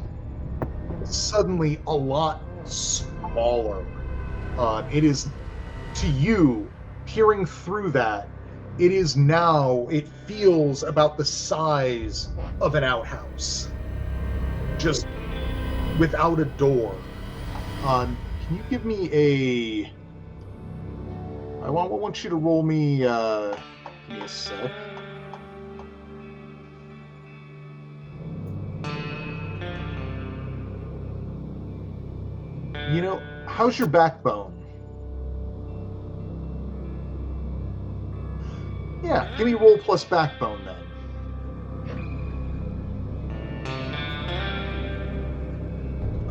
suddenly a lot smaller. It is, to you, peering through that, it feels about the size of an outhouse, just without a door. Can you give me I want you to roll me, give me a sec. How's your backbone? Yeah, give me roll plus backbone then.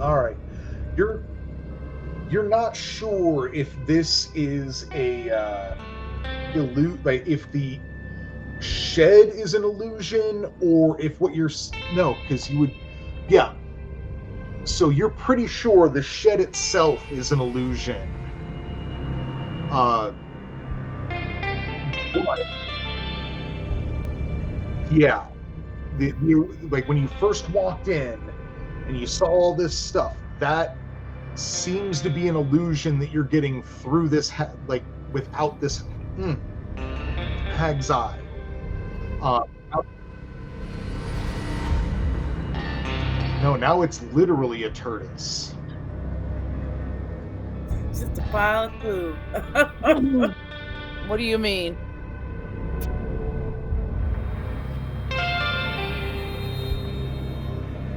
All right. You're not sure if this is a if the shed is an illusion or if what you're because you would, yeah. So you're pretty sure the shed itself is an illusion. Yeah. Like when you first walked in and you saw all this stuff, that seems to be an illusion that you're getting through this, without this hag's eye. No, now it's literally a tortoise. It's just a pile of poo. What do you mean?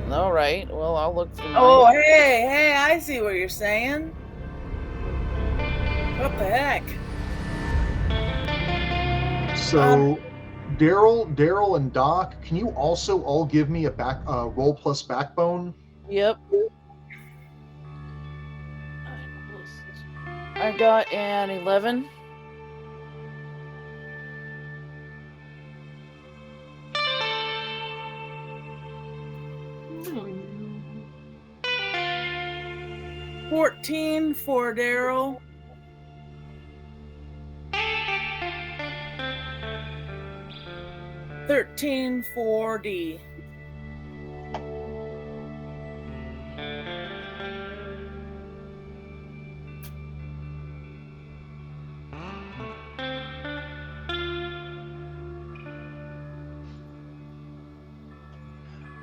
All right. Well, I'll look through. Oh, hey! I see what you're saying. What the heck? So, Daryl, and Doc, can you also all give me a roll plus backbone? Yep. I got an 11. $14 for Daryl. $13 for D.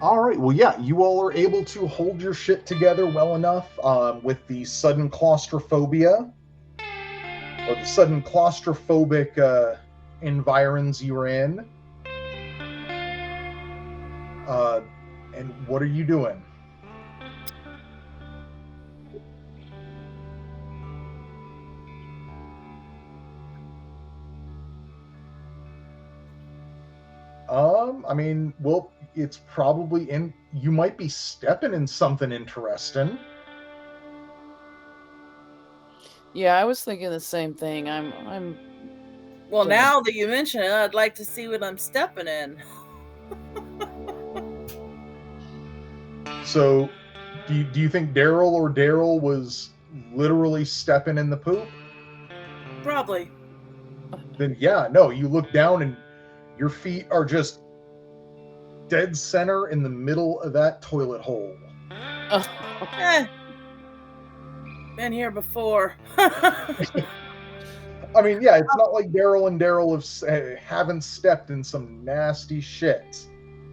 All right. Well, yeah, you all are able to hold your shit together well enough with the sudden claustrophobia or the sudden claustrophobic environs you're in. And what are you doing? I mean, well, it's probably in. You might be stepping in something interesting. Yeah, I was thinking the same thing. I'm Well, Damn. now that you mention it, I'd like to see what I'm stepping in. So, do you think Daryl was literally stepping in the poop? Probably. Then yeah, no. You look down and your feet are just dead center in the middle of that toilet hole. Eh. Been here before. I mean, yeah, it's not like Daryl and Daryl haven't stepped in some nasty shit.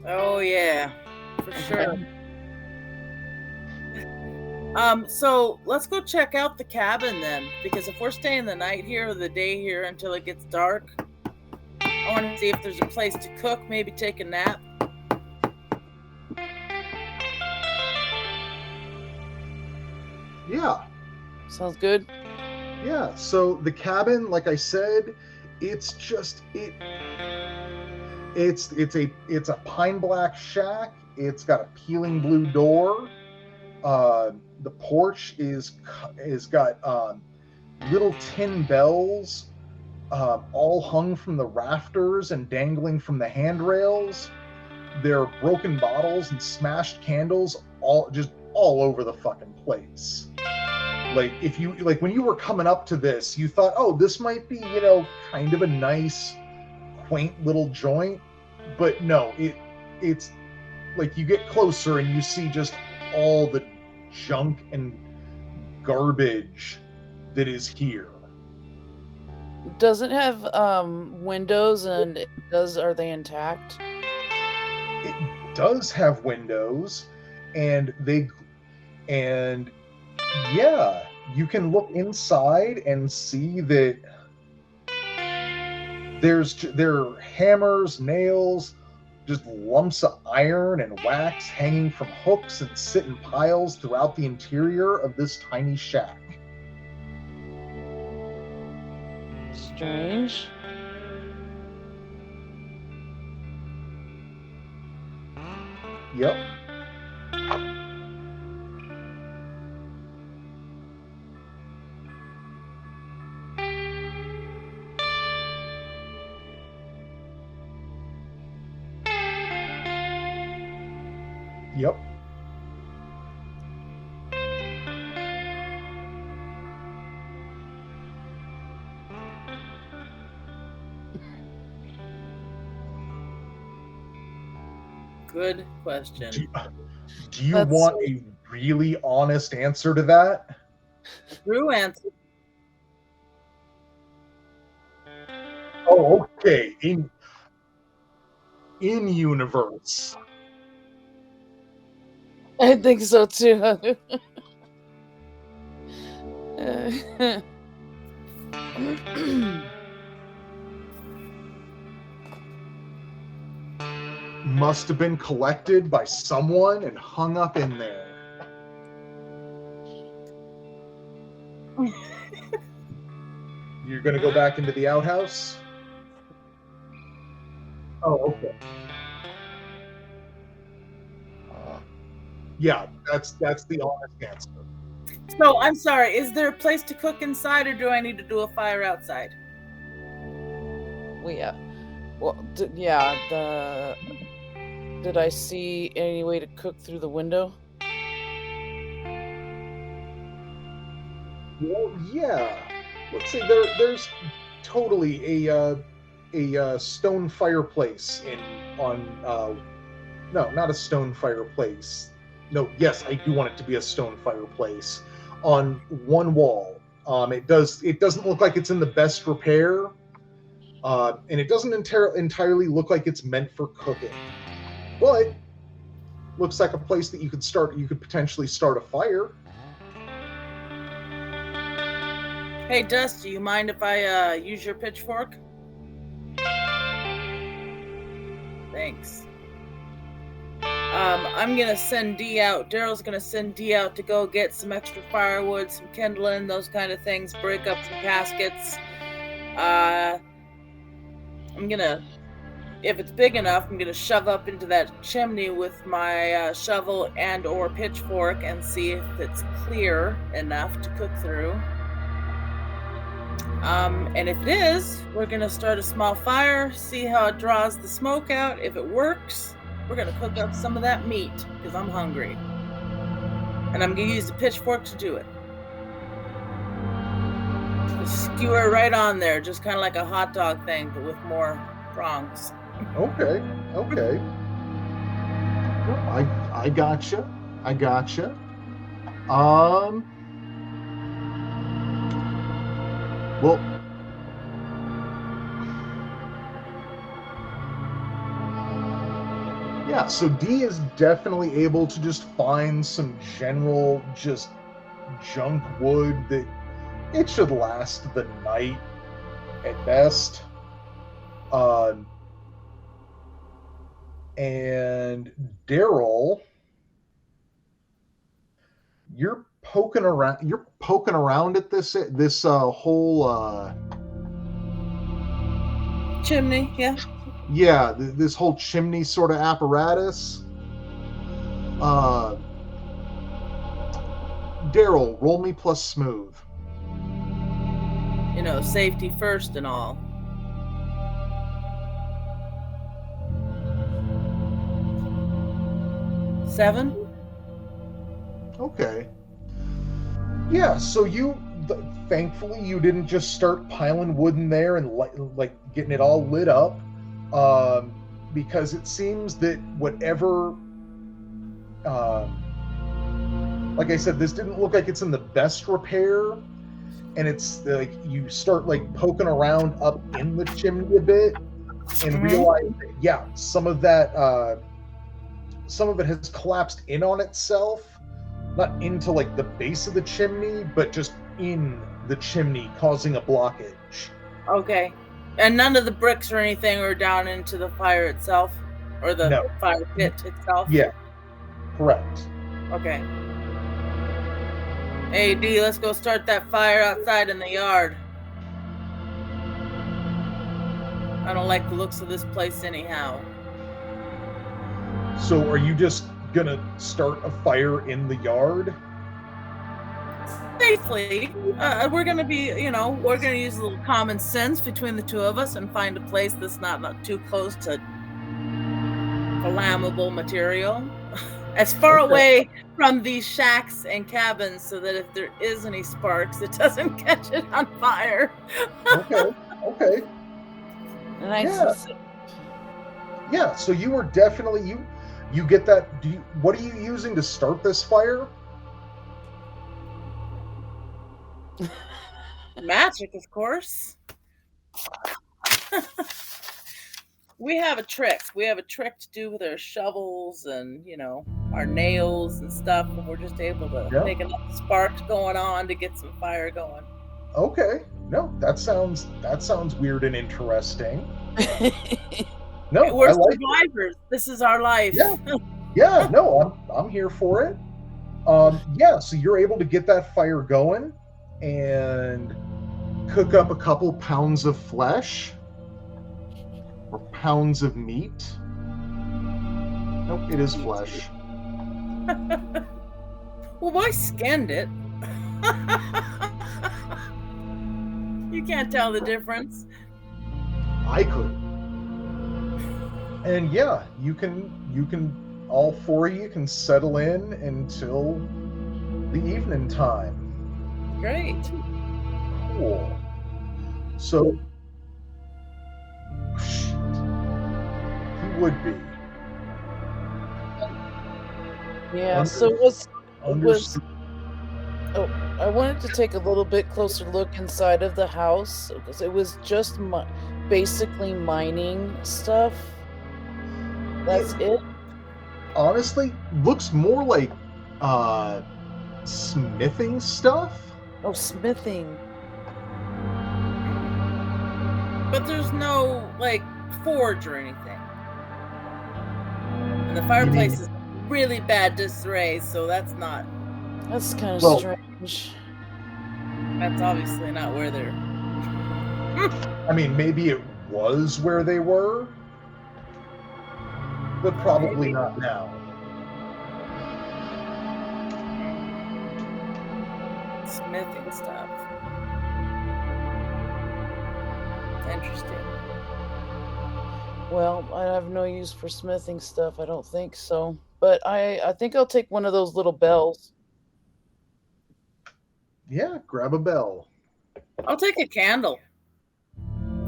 Oh yeah, for sure. So let's go check out the cabin then, because if we're staying the night here or the day here until it gets dark, I want to see if there's a place to cook, maybe take a nap. Yeah. Sounds good. Yeah, so the cabin, like I said, it's a pine black shack. It's got a peeling blue door. The porch is got little tin bells, all hung from the rafters and dangling from the handrails. There are broken bottles and smashed candles all over the fucking place. Like when you were coming up to this, you thought, oh, this might be, kind of a nice, quaint little joint. But no, it's like you get closer and you see just all the junk and garbage that is here. Does it have windows, and are they intact? It does have windows, and yeah, you can look inside and see that there are hammers, nails, just lumps of iron and wax hanging from hooks and sit in piles throughout the interior of this tiny shack. Strange. Yep. Yep. Good question. Do you want a really honest answer to that? True answer. Oh, okay. In universe. I think so too. Must have been collected by someone and hung up in there. You're gonna go back into the outhouse? Oh, okay. Yeah, that's the honest answer. So I'm sorry, is there a place to cook inside, or do I need to do a fire outside? Did I see any way to cook through the window? Well, yeah. Let's see. There's totally a stone fireplace no, not a stone fireplace. No, yes, I do want it to be a stone fireplace on one wall. It doesn't look like it's in the best repair, and it doesn't entirely look like it's meant for cooking. But looks like a place that you could potentially start a fire. Hey, Dust, do you mind if I use your pitchfork? Thanks. I'm gonna send D out. Daryl's gonna send D out to go get some extra firewood, some kindling, those kind of things. Break up some caskets. I'm gonna, if it's big enough, I'm gonna shove up into that chimney with my shovel and or pitchfork and see if it's clear enough to cook through. And if it is, we're gonna start a small fire, see how it draws the smoke out. If it works, we're gonna cook up some of that meat because I'm hungry. And I'm gonna use the pitchfork to do it. Just skewer right on there, just kind of like a hot dog thing, but with more prongs. Okay. Well, I gotcha. Well, yeah, so D is definitely able to just find some general just junk wood that it should last the night at best. And Daryl, you're poking around at this whole chimney, yeah, this whole chimney sort of apparatus. Daryl, roll me plus smooth. You know, safety first and all. Seven. Okay. Yeah, so thankfully you didn't just start piling wood in there and like getting it all lit up, because it seems that whatever, like I said, this didn't look like it's in the best repair, and it's like you start like poking around up in the chimney a bit and realize that, yeah, some of it has collapsed in on itself. Not into like the base of the chimney, but just in the chimney, causing a blockage. Okay. And none of the bricks or anything are down into the fire itself? Or the fire pit itself? Yeah. Correct. Okay. Hey, D, let's go start that fire outside in the yard. I don't like the looks of this place anyhow. So are you just gonna start a fire in the yard? Safely. We're gonna be, we're gonna use a little common sense between the two of us and find a place that's not too close to flammable material. As far away from these shacks and cabins so that if there is any sparks, it doesn't catch it on fire. Okay. Nice. Yeah, so you were definitely, you get that. What are you using to start this fire? Magic, of course. We have a trick. We have a trick to do with our shovels and, our nails and stuff. And we're just able to make enough sparks going on to get some fire going. Okay. No, that sounds weird and interesting. No, we're I like survivors. This is our life. Yeah. No, I'm here for it. So you're able to get that fire going and cook up a couple pounds of flesh or pounds of meat. Nope, it is flesh. Well, I skinned it. You can't tell the difference. I could. And yeah, you can all four of you can settle in until the evening time. Great. Cool. So he would be. Yeah, so I wanted to take a little bit closer look inside of the house because it was just basically mining stuff. That's it? honestly looks more like smithing stuff. Oh, smithing. But there's no like forge or anything. And the fireplace is really bad disarray, so that's not. That's kind of Well- strange. That's obviously not where they're. I mean, maybe it was where they were, but probably not now. Smithing stuff. Interesting. Well, I have no use for smithing stuff. I don't think so. But I think I'll take one of those little bells. Yeah, grab a bell. I'll take a candle.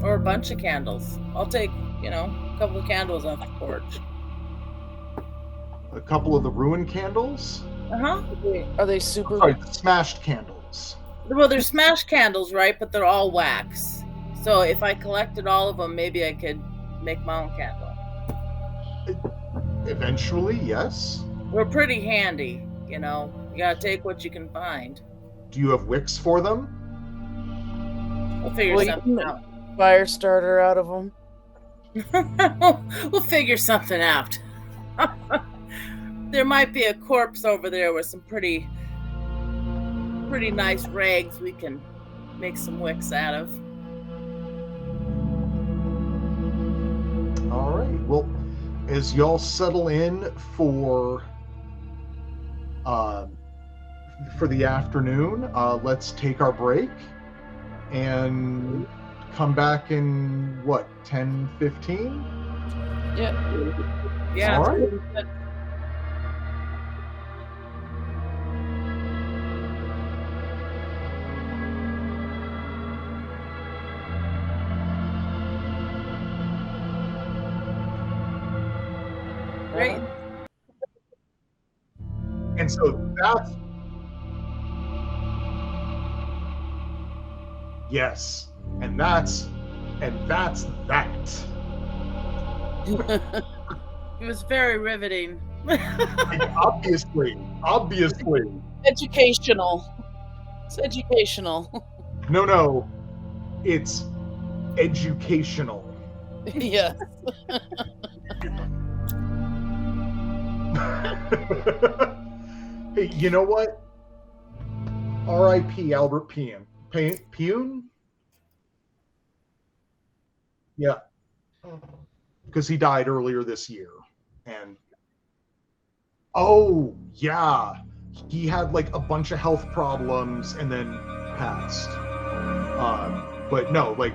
Or a bunch of candles. I'll take, a couple of candles off the porch. A couple of the ruined candles. Uh-huh. Are they super? Sorry, the smashed candles. Well, they're smashed candles, right? But they're all wax. So if I collected all of them, maybe I could make my own candle. Eventually, yes. We're pretty handy, You gotta take what you can find. Do you have wicks for them? We'll figure Well, you something can- out. Fire starter out of them. We'll figure something out. There might be a corpse over there with some pretty nice rags we can make some wicks out of. All right. Well, as y'all settle in for the afternoon, let's take our break and come back in what, 10, 15? Yeah. Yeah. All right. Great. And so that's yes, and that's that. It was very riveting. And obviously, Educational. It's educational. no, it's educational. Yeah. Hey, you know what? R.I.P. Albert Pune? Yeah. Because he died earlier this year. And oh, yeah. He had like a bunch of health problems and then passed. But no, like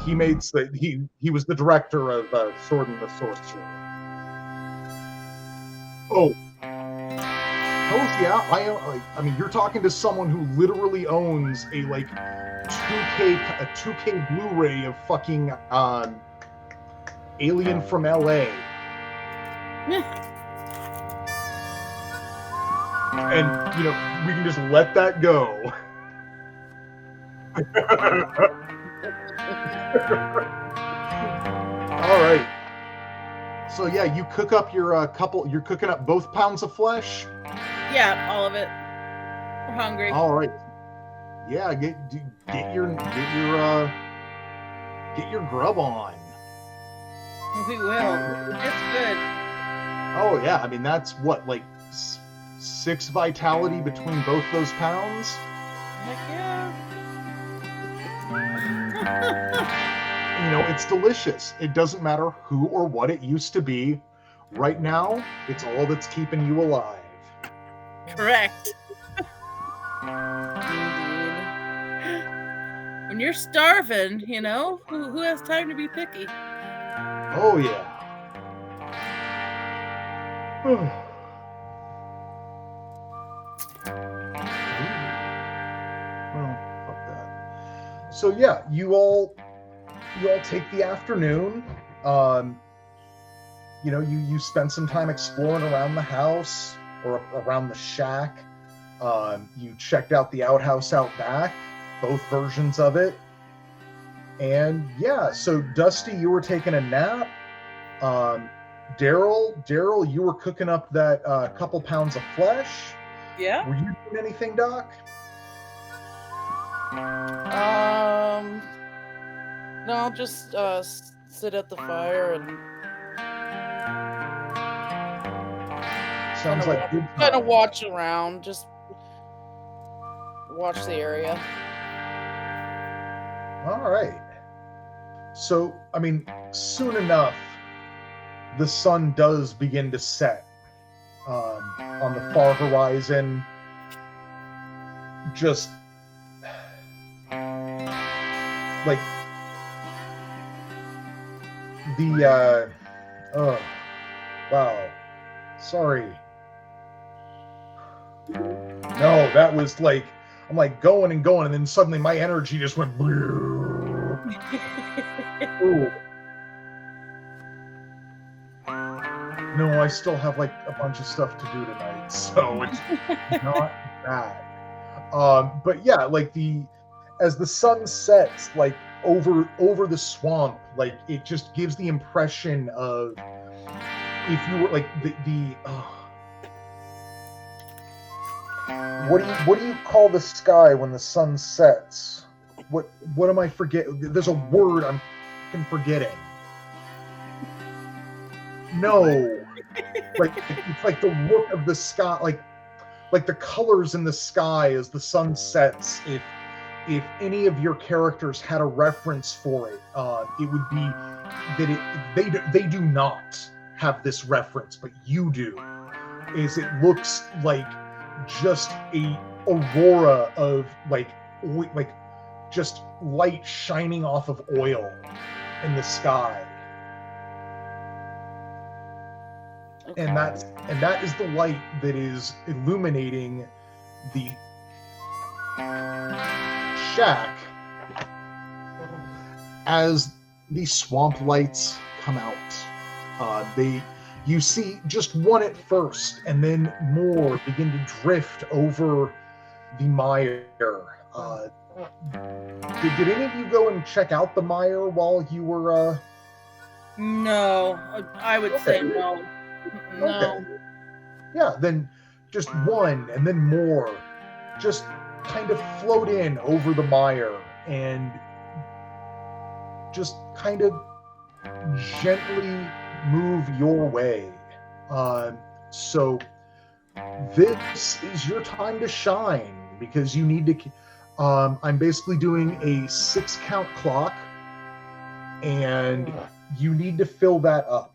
he was the director of Sword and the Sorcerer. Oh, hells yeah! I mean, you're talking to someone who literally owns a like 2K Blu-ray of fucking Alien from LA. And we can just let that go. All right. So yeah, you cook up your you're cooking up both pounds of flesh? Yeah, all of it. We're hungry. All right. Yeah, get your grub on. We will. It's good. Oh yeah, I mean that's what, like 6 vitality between both those pounds? Heck yeah. It's delicious. It doesn't matter who or what it used to be. Right now, it's all that's keeping you alive. Correct. When you're starving, who has time to be picky? Oh yeah. Well, fuck that. So yeah, you all take the afternoon. You spend some time exploring around the house or around the shack. You checked out the outhouse out back, both versions of it. And yeah, so Dusty, you were taking a nap. Daryl, you were cooking up that couple pounds of flesh. Yeah. Were you doing anything, Doc? No, I'll just sit at the fire and Sounds like good kind of time. watch around, just watch the area. All right. So, I mean, soon enough, the sun does begin to set on the far horizon. Just like the oh wow, sorry. No, that was like I'm like going and going, and then suddenly my energy just went. Ooh. No, I still have like a bunch of stuff to do tonight, so it's not bad. But yeah, like as the sun sets, like over the swamp, like it just gives the impression of if you were like what do you call the sky when the sun sets? What am I forgetting? There's a word I'm forgetting. No, like it's like the look of the sky, like the colors in the sky as the sun sets. If any of your characters had a reference for it, it would be that they do not have this reference, but you do. Is it looks like just a aurora of like just light shining off of oil in the sky. Okay. And that is the light that is illuminating the shack as the swamp lights come out. You see just one at first, and then more begin to drift over the mire. Did any of you go and check out the mire while you were? No, I would say no. No. Okay. Yeah, then just one and then more just kind of float in over the mire and just kind of gently move your way. So this is your time to shine because you need to I'm basically doing a 6 count clock and you need to fill that up.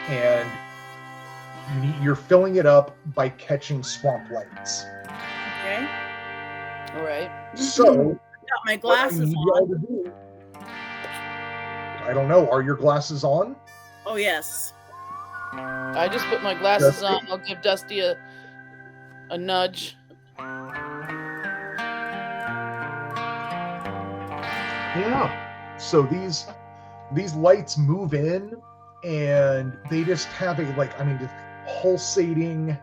And you're filling it up by catching swamp lights. Okay. All right. So, Got my what I glasses need y'all on. to do, I don't know, are your glasses on? Oh yes. I just put my glasses Dusty? on. I'll give Dusty a nudge. Yeah. So these lights move in and they just have just pulsating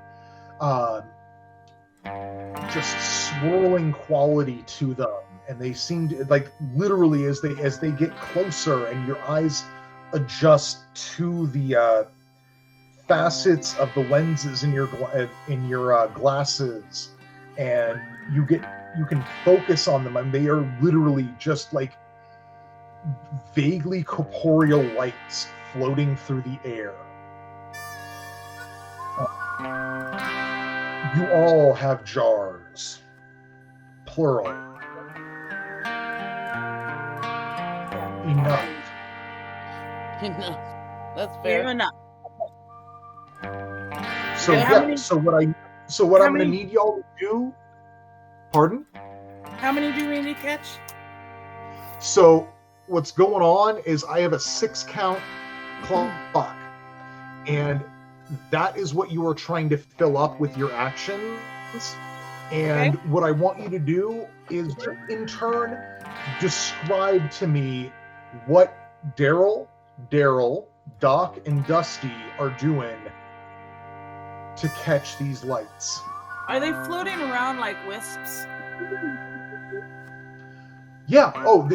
just swirling quality to them, and they seem to literally as they get closer and your eyes adjust to the facets of the lenses in your glasses, and you can focus on them, and they are literally just like vaguely corporeal lights floating through the air. You all have jars, plural. Enough. No, that's Fair fair. enough. So Okay, how many- what how I'm going to many- need y'all to do. Pardon? How many do we need to catch? So what's going on is I have a 6 count clock, and that is what you are trying to fill up with your actions. And what I want you to do is, in turn, describe to me what Daryl, Doc, and Dusty are doing to catch these lights. Are they floating around like wisps? Yeah. Oh,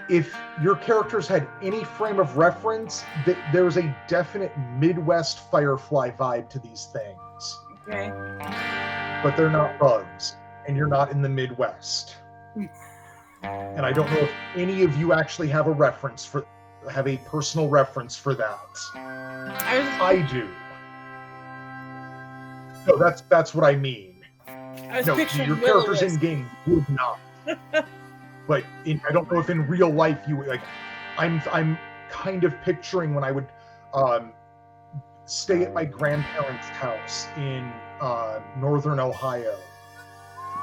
if your characters had any frame of reference, that there's a definite Midwest Firefly vibe to these things. Okay. But they're not bugs, and you're not in the Midwest. And I don't know if any of you actually have a personal reference for that. I do. No, that's what I mean. I was No, picturing your characters in game would not. But I don't know if in real life you like. I'm kind of picturing when I would stay at my grandparents' house in northern Ohio,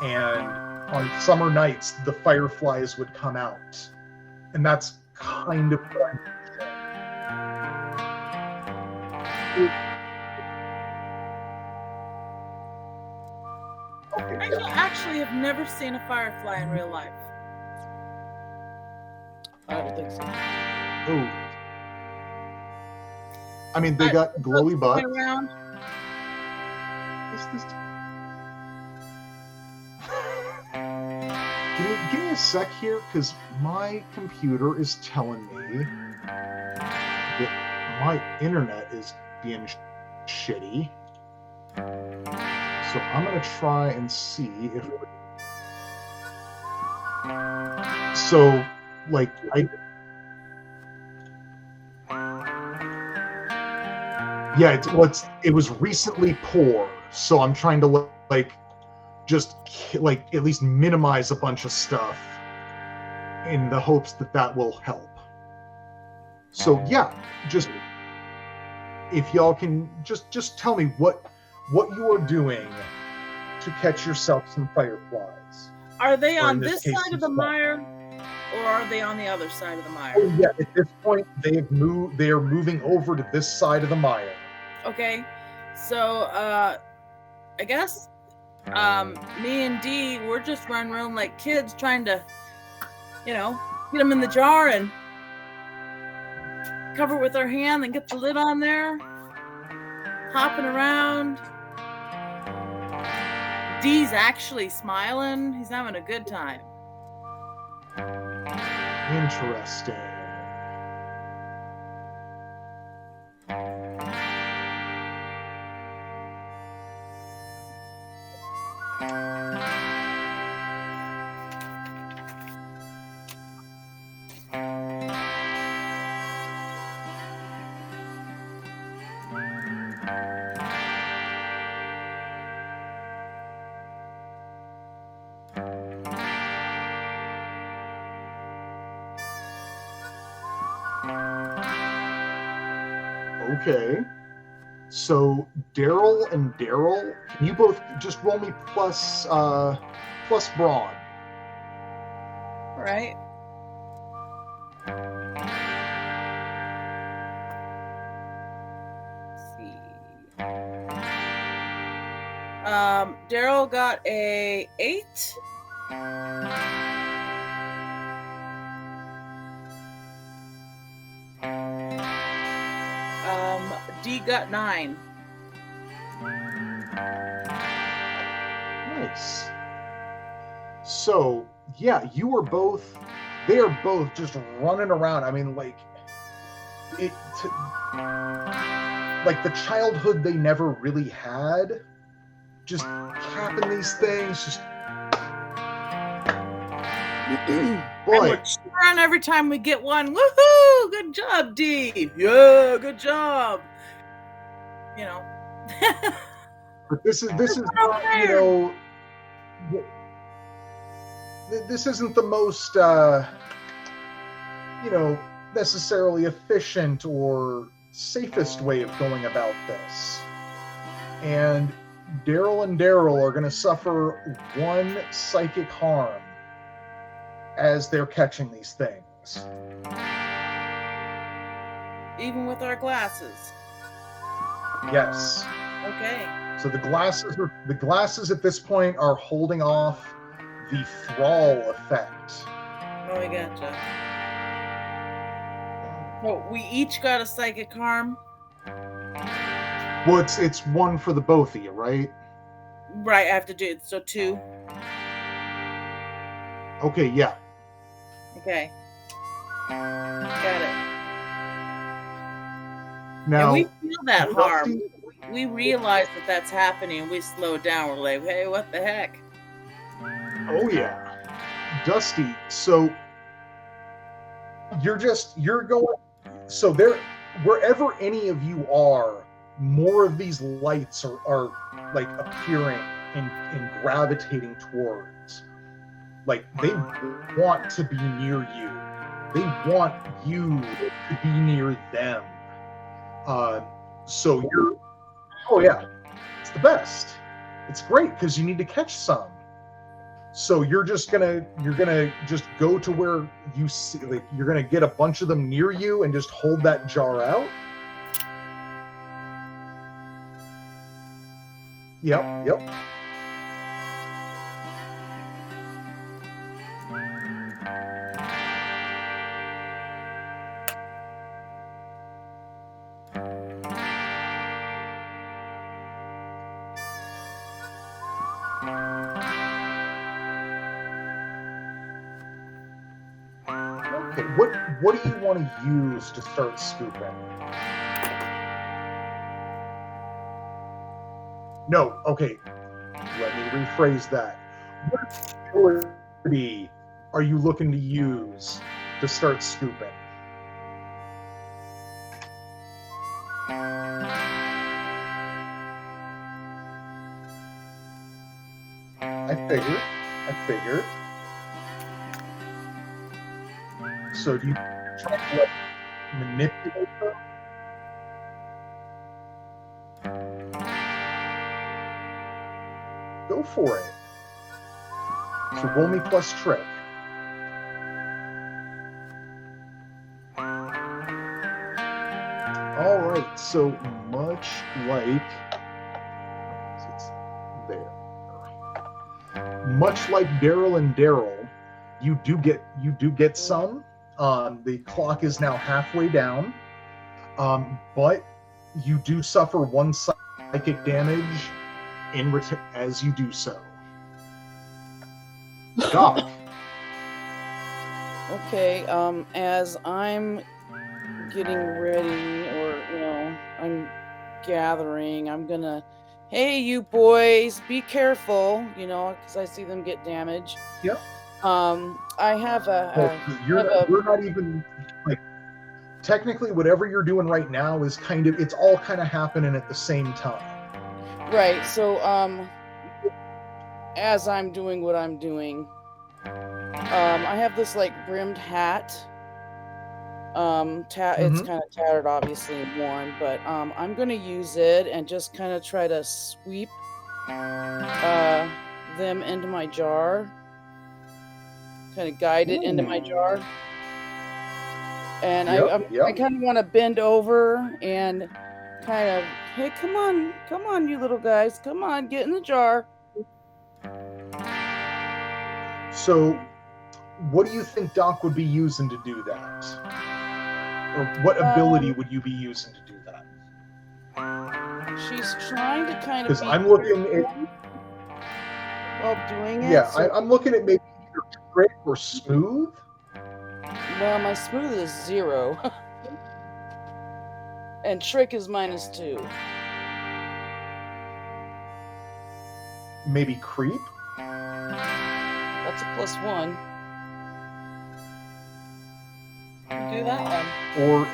and on summer nights the fireflies would come out, and that's kind of what I'm picturing. I actually have never seen a firefly in real life. I don't think so. Oh. I mean, they got glowy butts. Around. Give me a sec here, because my computer is telling me that my internet is being shitty. So I'm going to try and see if... So, like, Yeah, it was recently poor, so I'm trying to, like, just, like, at least minimize a bunch of stuff in the hopes that will help. So, yeah, just... If y'all can just tell me what you are doing to catch yourself some fireflies. Are they Or in on this this case, side of the some mire, or are they on the other side of the mire? Oh, yeah, at this point they are moving over to this side of the mire. Okay, so I guess me and Dee, we're just running around like kids trying to, get them in the jar and cover it with our hand and get the lid on there, hopping around. Dee's actually smiling. He's having a good time. Interesting. Okay. So Daryl and Daryl, can you both just roll me plus brawn? All right. Let's see. Daryl got a 8. D got 9. Nice. So, yeah, they are both just running around. I mean, like the childhood they never really had, just capping these things, just boy. We're every time we get one. Woohoo! Good job, D. Yeah, good job. But this is not, this isn't the most necessarily efficient or safest way of going about this. And Daryl are going to suffer 1 psychic harm as they're catching these things. Even with our glasses. Yes. Okay. So the glasses at this point are holding off the thrall effect. Oh, I gotcha. So we each got a psychic harm. Well, it's 1 for the both of you, right? Right, I have to do it. So 2. Okay, yeah. Okay. Got it. Now, And we feel that harm. Dusty, We realize that that's happening. We slow down. We're like, hey, what the heck? oh yeah, Dusty. So you're going. So there, wherever any of you are, more of these lights are like appearing and gravitating towards. Like they want to be near you. They want you to be near them. So you're, oh yeah, it's the best. It's great because you need to catch some. So you're gonna just go to where you see, like you're gonna get a bunch of them near you and just hold that jar out. Yep. Okay, what do you want to use to start scooping? No, okay. Let me rephrase that. What ability are you looking to use to start scooping? I figured. So do you try to like manipulate them? Go for it. So roll me plus trick. All right. So much like it's there. Much like Daryl and Daryl, you do get some. The clock is now halfway down, but you do suffer one psychic damage as you do so. Doc. Okay, as I'm getting ready, or, I'm gathering, I'm gonna, hey, you boys, be careful, because I see them get damaged. Yep. I have We're not even, like, technically whatever you're doing right now is it's all kind of happening at the same time. Right, so, as I'm doing what I'm doing, I have this, like, brimmed hat. It's kind of tattered, obviously, and worn, but I'm going to use it and just kind of try to sweep them into my jar. Kind of guide it into my jar. And I kind of want to bend over and kind of, hey, come on, you little guys, come on, get in the jar. So, what do you think Doc would be using to do that? Or what ability would you be using to do that? She's trying to kind of. Because I'm looking at. While doing it. Yeah, so I'm looking at maybe either trick or smooth. Well, my smooth is 0. And trick is -2. Maybe creep? That's a +1. Do that one.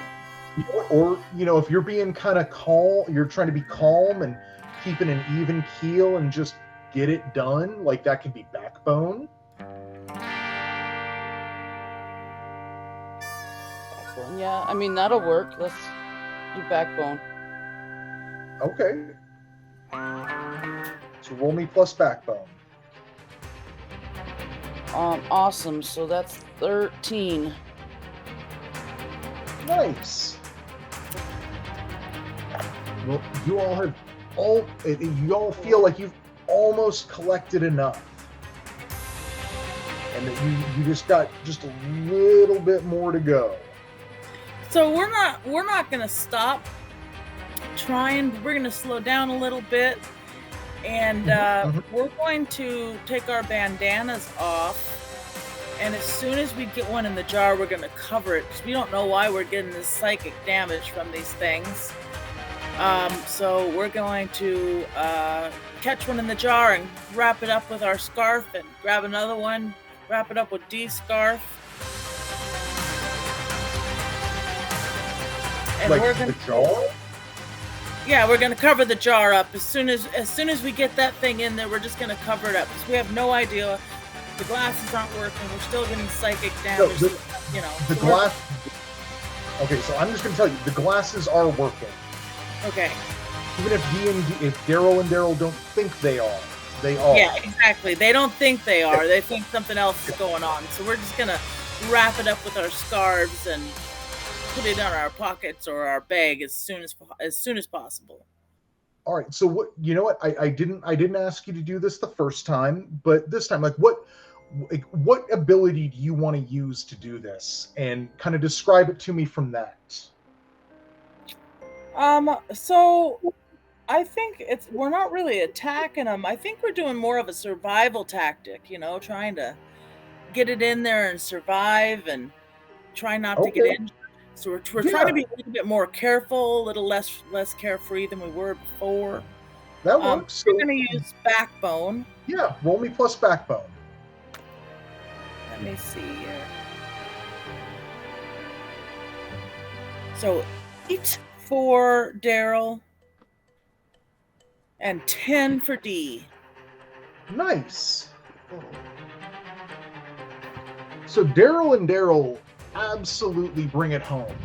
Or if you're being kind of calm, you're trying to be calm and keeping an even keel and just get it done, like that could be backbone. Backbone, yeah. I mean, that'll work. Let's do backbone. Okay. So roll me plus backbone. Awesome. So that's 13. Nice. Well, you all feel like you've almost collected enough, and that you just got just a little bit more to go. So we're not gonna stop trying. We're gonna slow down a little bit, and we're going to take our bandanas off And as soon as we get one in the jar, we're going to cover it because we don't know why we're getting this psychic damage from these things. So we're going to catch one in the jar and wrap it up with our scarf, and grab another one, wrap it up with Dee's scarf. And Like we're the gonna, jar? yeah, we're gonna cover the jar up as soon as we get that thing in there. We're just gonna cover it up because we have no idea. The glasses aren't working. We're still getting psychic damage. the So glass. Okay, so I'm just gonna tell you, the glasses are working. Okay. Even if Daryl and Daryl don't think they are, they are. Yeah, exactly. They don't think they are. They think something else is going on. So we're just gonna wrap it up with our scarves and put it in our pockets or our bag as soon as possible. All right. So what? You know what? I didn't ask you to do this the first time, but this time, what ability do you want to use to do this, and kind of describe it to me from that. So I think we're not really attacking them. I think we're doing more of a survival tactic, trying to get it in there and survive and try not to get Okay. injured. So we're trying Yeah. to be a little bit more careful, a little less carefree than we were before. That works. We're going to use backbone. Yeah, roll me plus backbone. Let me see here. So 8 for Daryl and 10 for Dee. Nice. So Daryl and Daryl absolutely bring it home.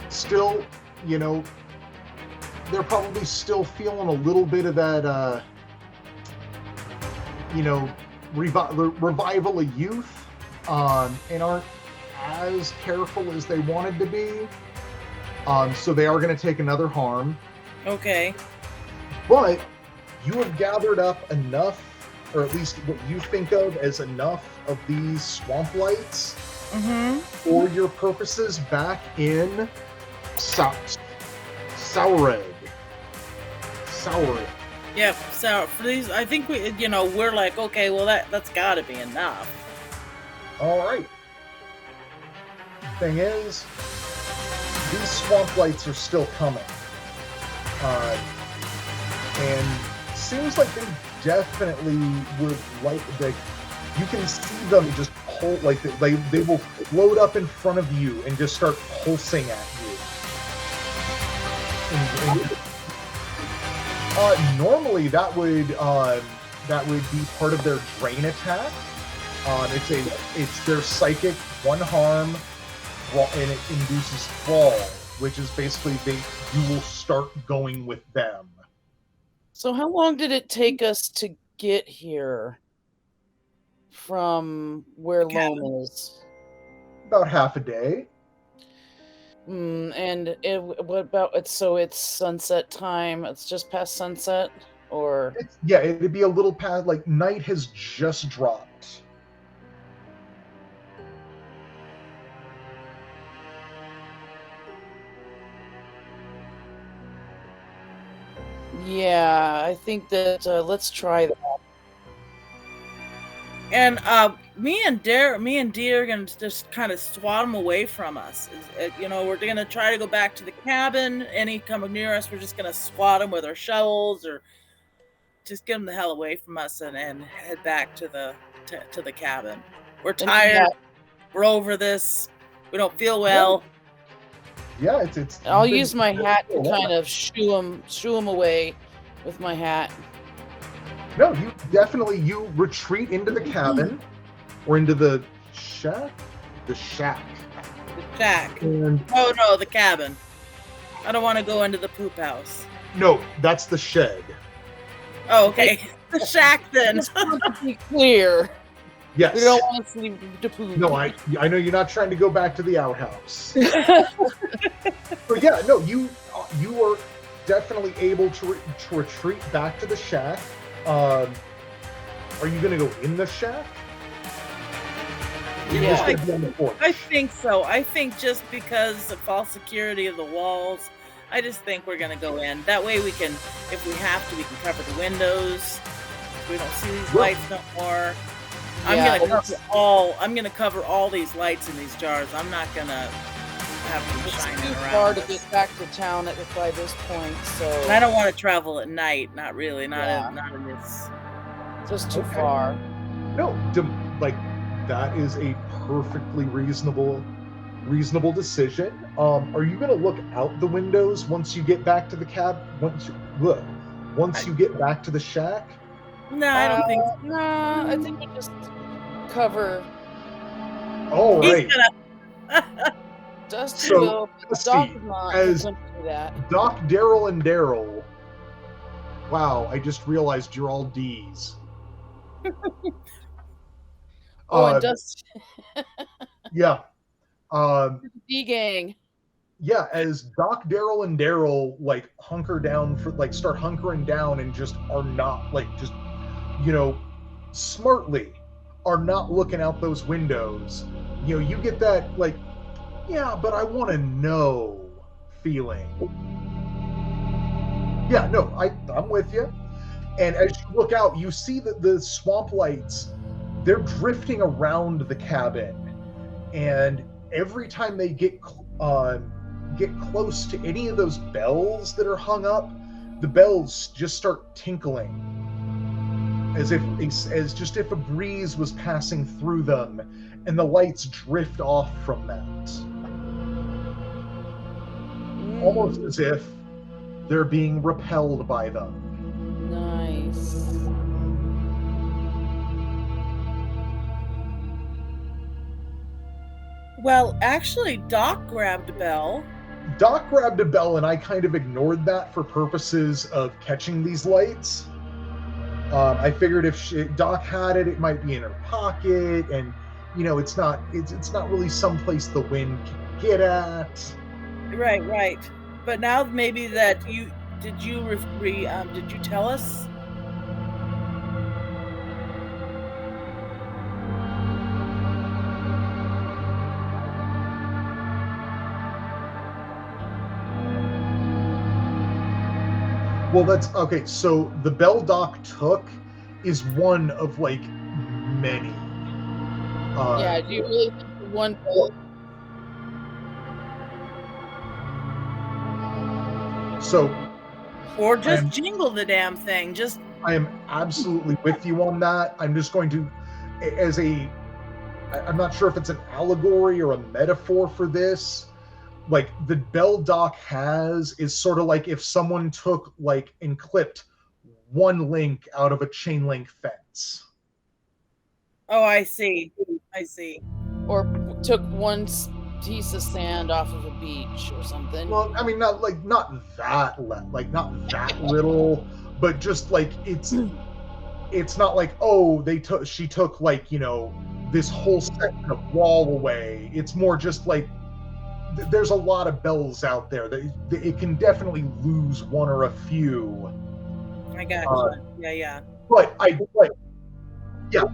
Still, they're probably still feeling a little bit of that, revival of youth, and aren't as careful as they wanted to be. So they are going to take another harm. Okay. But you have gathered up enough, or at least what you think of as enough of these swamp lights for your purposes back in Saured. Yep. So for these, I think we're like, okay, well that's got to be enough. All right. Thing is, these swamp lights are still coming, and seems like they definitely would like that. You can see them just pull, like they will float up in front of you and just start pulsing at you. Normally that would be part of their drain attack. It's their psychic one harm, and it induces fall, which is basically you will start going with them. So how long did it take us to get here from where Loam is? About half a day. And what about it? So it's sunset time. It's just past sunset, or It'd be a little past. Like night has just dropped. yeah, I think that let's try that. And me and Dee are gonna just kind of swat them away from us. We're gonna try to go back to the cabin. Any come near us, we're just gonna swat them with our shovels, or just get them the hell away from us and head back to the cabin. We're tired. We're over this. We don't feel well. Yeah, it's. I'll use my hat to kind of shoo them away with my hat. No, you retreat into the cabin or into the shack. The shack. The shack. And Oh no, the cabin. I don't want to go into the poop house. no, that's the shed. Oh, okay. The shack then. Just want to be clear. Yes. We don't want to sleep to poop. No, I know you're not trying to go back to the outhouse. But yeah, no, you are definitely able to retreat back to the shack. Are you going to go in the shack? You're just gonna be on the porch. I think so. I think just because of false security of the walls, I just think we're going to go in. That way we can, if we have to, we can cover the windows. We don't see these lights no more. Yeah, I'm gonna cover all these lights in these jars. I'm not gonna have them it's shining too around far to us. get back to town by this point, so And I don't want to travel at night. Not really. Yeah. Not in this. just too Okay. far. No, like that is a perfectly reasonable decision. Are you going to look out the windows once you get back to the once you get back to the shack? No, I don't think. Nah, I think we just cover. All He's right. Dusty So, will. Dusty, Doc is not. He as wouldn't do that. Doc, Daryl, and Daryl. Wow, I just realized you're all D's. Oh, and Dusty. Yeah. D gang. Yeah, as Doc, Daryl, and Daryl like hunker down for like start hunkering down and just are not like just smartly are not looking out those windows. You get that like, yeah, but I want to know feeling. Yeah, no, I'm with you. And as you look out, you see that the swamp lights, they're drifting around the cabin, and every time they get close to any of those bells that are hung up, the bells just start tinkling, as if a breeze was passing through them, and the lights drift off from that, almost as if they're being repelled by them. Nice. Well, actually, Doc grabbed a bell. Doc grabbed a bell, and I kind of ignored that for purposes of catching these lights. I figured if Doc had it, it might be in her pocket, and it's not really someplace the wind can get at. Right. But now maybe that did you tell us? Well, that's okay. So the bell Doc took is one of like many. Yeah, do you really think one bell? So, or just jingle the damn thing. I am absolutely with you on that. I'm just going to, I'm not sure if it's an allegory or a metaphor for this. Like the bell Doc has is sort of like if someone took like and clipped one link out of a chain link fence. Oh, I see. Or took one piece of sand off of a beach or something. Well, I mean, not that little, but just like it's not like, oh, she took like this whole section of wall away. It's more just like there's a lot of bells out there that it can definitely lose one or a few. I got you. Yeah. But yeah.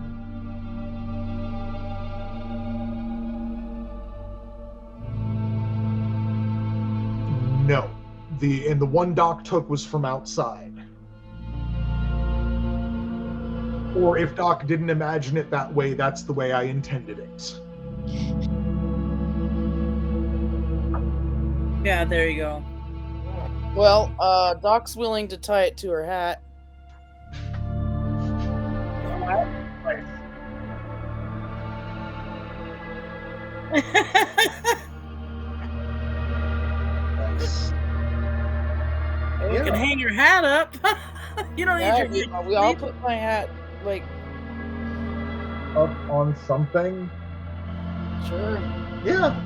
No, the one Doc took was from outside. Or if Doc didn't imagine it that way, that's the way I intended it. Yeah, there you go. Well, Doc's willing to tie it to her hat. You can hang your hat up. You don't need your we all put my hat like up on something. Sure. Yeah.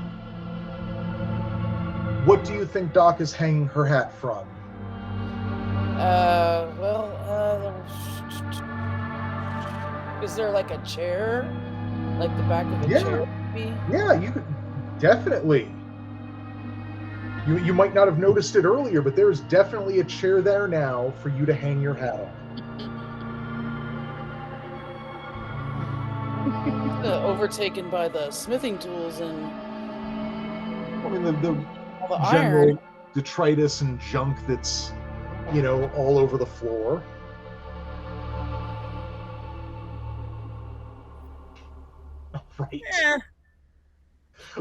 What do you think Doc is hanging her hat from? Is there like a chair? Like the back of a chair? Maybe? Yeah, you could definitely. You might not have noticed it earlier, but there's definitely a chair there now for you to hang your hat on. Overtaken by the smithing tools and I mean the all the general iron. detritus and junk that's all over the floor. night. Yeah.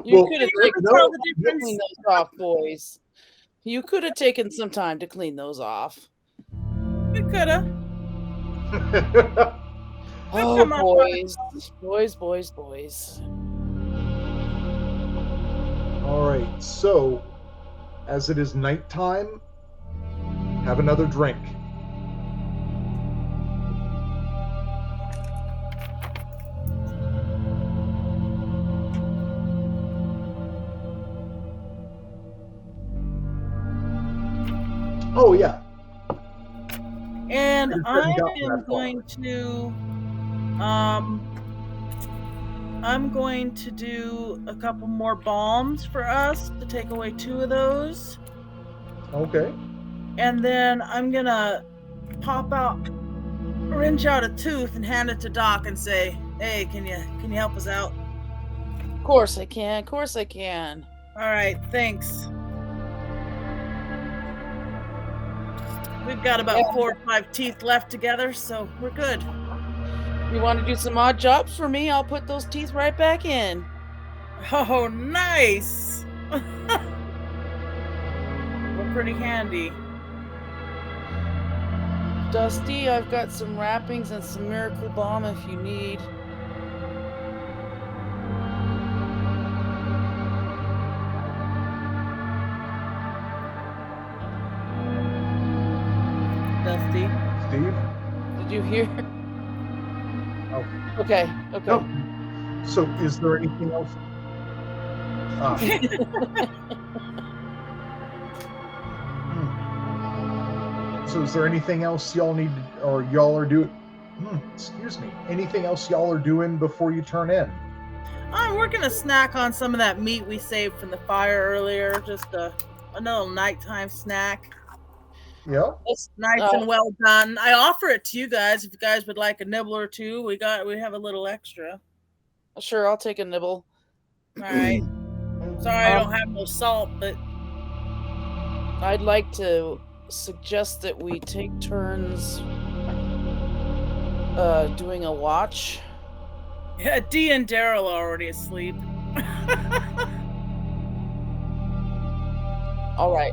You Well, could have you taken can tell some the time to difference. clean those off, boys. You could have taken some time to clean those off. We coulda. Oh, come up boys, boys. All right, so as it is nighttime, have another drink. Oh yeah, And Just I haven't gotten am that far. I'm going to do a couple more bombs for us to take away 2 of those. Okay. And then I'm gonna wrench out a tooth and hand it to Doc and say, "Hey, can you help us out?" Of course I can. All right, thanks. We've got about 4 or 5 teeth left together, so we're good. You want to do some odd jobs for me? I'll put those teeth right back in. Oh, nice. We're pretty handy. Dusty, I've got some wrappings and some miracle balm if you need. Dusty. Steve? Did you hear? Oh. Okay. No. So is there anything else? So is there anything else y'all need, or y'all are doing? Excuse me. Anything else y'all are doing before you turn in? We're gonna snack on some of that meat we saved from the fire earlier. Just a little nighttime snack. Yeah. It's Nice and well done. I offer it to you guys if you guys would like a nibble or two. We have a little extra. Sure, I'll take a nibble. All right. Sorry, I don't have no salt, but I'd like to suggest that we take turns doing a watch. yeah, Dee and Daryl are already asleep. All right.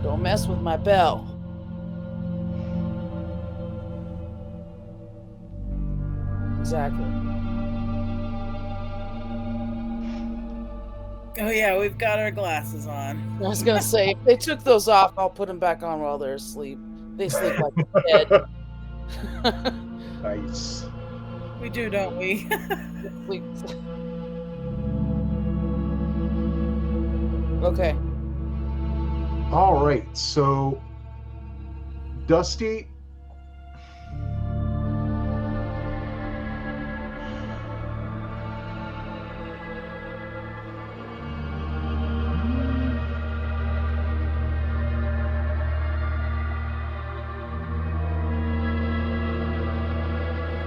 Don't mess with my bell. Exactly. Oh yeah, we've got our glasses on. I was gonna say, if they took those off, I'll put them back on while they're asleep. They sleep like dead. Nice. We do, don't we? Sleep. Okay. All right. So, Dusty.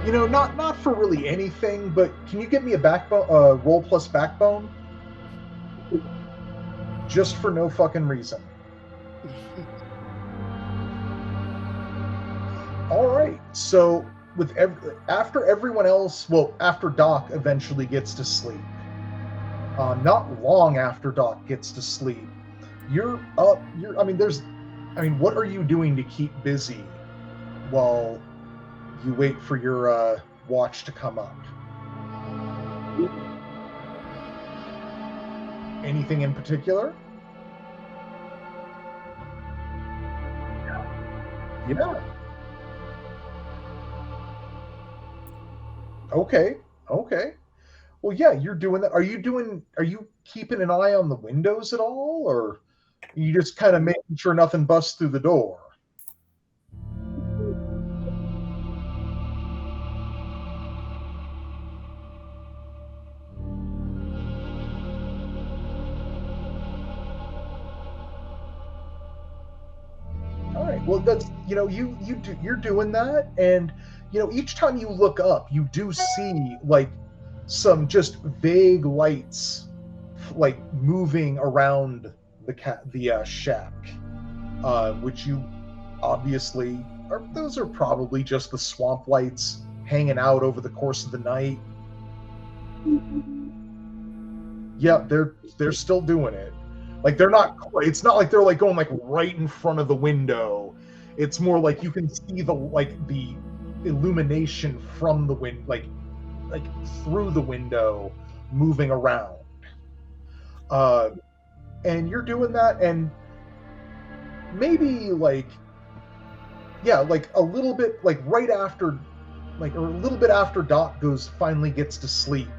You know, not for really anything, but can you give me a backbone roll plus backbone? Just for no fucking reason. All right. So after everyone else, well, after Doc eventually gets to sleep, not long after Doc gets to sleep, you're up. What are you doing to keep busy while you wait for your watch to come up? Anything in particular? Yeah. Okay. Well, yeah, you're doing that. Are you keeping an eye on the windows at all, or are you just kind of making sure nothing busts through the door? All right. Well, that's you're doing that, and each time you look up, you do see like some just vague lights, like moving around the shack, which you obviously those are probably just the swamp lights hanging out over the course of the night. Yeah, they're still doing it. Like they're not. It's not like they're like going like right in front of the window. It's more like you can see the illumination from the like through the window moving around. And you're doing that, and maybe like a little bit like right after or a little bit after Doc finally gets to sleep.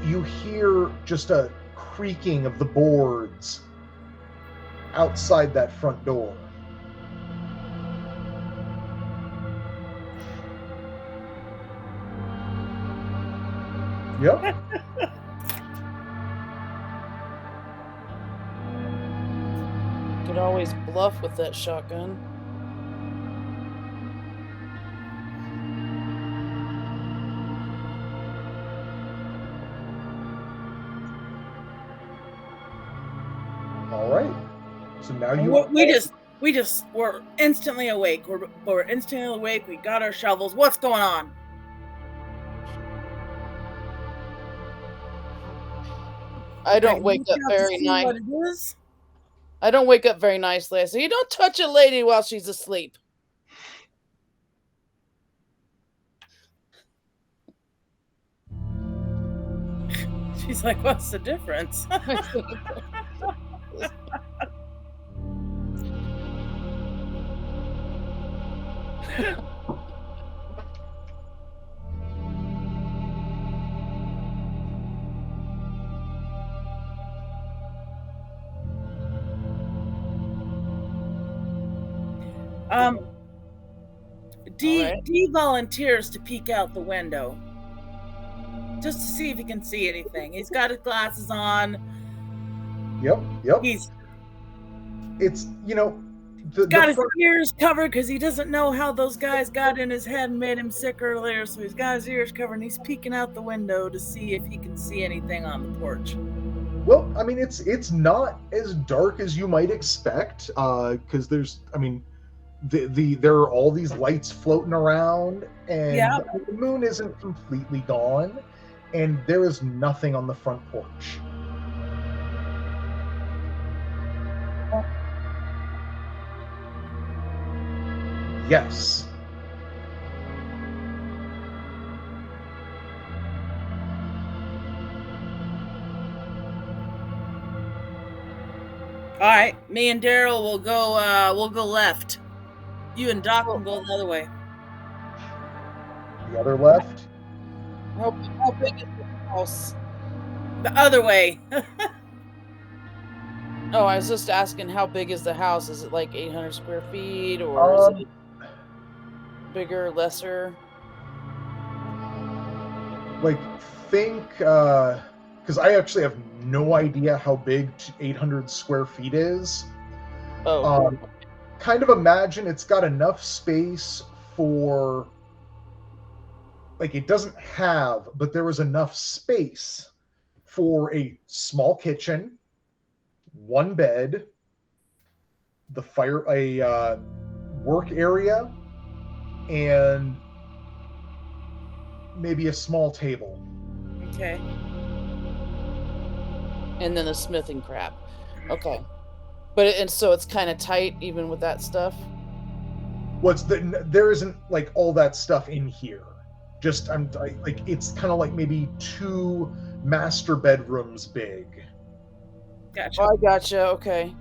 You hear just a creaking of the boards outside that front door. Yep. Could always bluff with that shotgun. All right. So now we're instantly awake. We're instantly awake. We got our shovels. What's going on? I don't wake up very nice. What it is? I don't wake up very nicely. I say, you don't touch a lady while she's asleep. She's like, what's the difference? D volunteers to peek out the window just to see if he can see anything. He's got his glasses on. Yep. It's got his ears covered because he doesn't know how those guys got in his head and made him sick earlier. So he's got his ears covered and he's peeking out the window to see if he can see anything on the porch. Well, I mean, it's not as dark as you might expect, because there's, I mean, there are all these lights floating around, and the moon isn't completely gone, and there is nothing on the front porch. Yes. All right, me and Daryl will go left. You and Doc can go the other way. The other left? How big is the house? The other way. Oh, I was just asking, how big is the house? Is it like 800 square feet, or is it bigger, lesser? Like, think, because I actually have no idea how big 800 square feet is. Oh. Kind of imagine it's got enough space for, like, it doesn't have, but there was enough space for a small kitchen, one bed, a work area, and maybe a small table. Okay. And then the smithing crap. Okay. And so it's kind of tight even with that stuff? There isn't like all that stuff in here. Just it's kind of like maybe 2 master bedrooms big. Gotcha. Oh, I gotcha. Okay.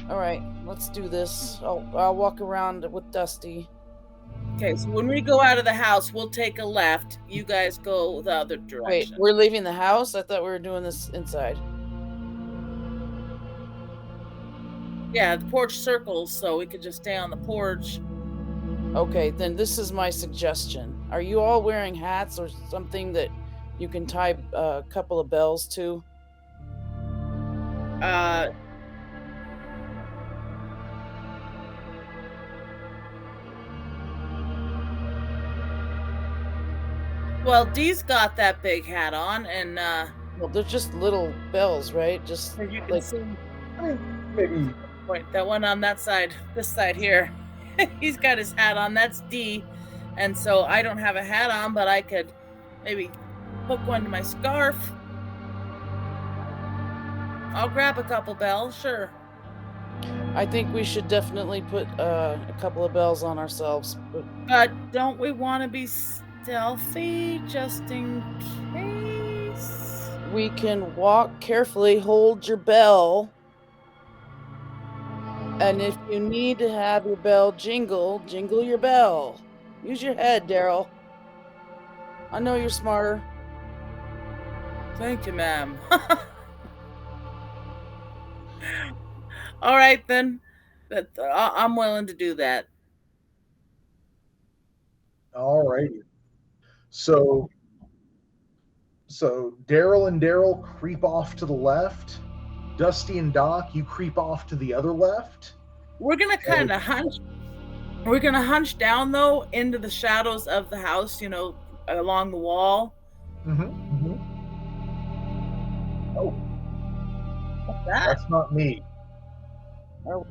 All right. Let's do this. I'll walk around with Dusty. Okay, so when we go out of the house, we'll take a left. You guys go the other direction. Wait, we're leaving the house? I thought we were doing this inside. Yeah, the porch circles, so we could just stay on the porch. Okay, then this is my suggestion. Are you all wearing hats or something that you can tie a couple of bells to? Well, Dee's got that big hat on, and well, they're just little bells, right? Just you can like see. I mean, maybe. Wait, that one on that side, this side here. He's got his hat on. That's D. and so I don't have a hat on, but I could maybe hook one to my scarf. I'll grab a couple bells, sure. I think we should definitely put a couple of bells on ourselves. But don't we want to be stealthy just in case? We can walk carefully, hold your bell. And if you need to have your bell jingle, jingle your bell. Use your head, Daryl. I know you're smarter. Thank you, ma'am. All right, then. I'm willing to do that. All righty. So Daryl and Daryl creep off to the left. Dusty and Doc, you creep off to the other left. We're gonna kind of hunch. We're gonna hunch down though into the shadows of the house, along the wall. Oh, What's that? that's not me. Are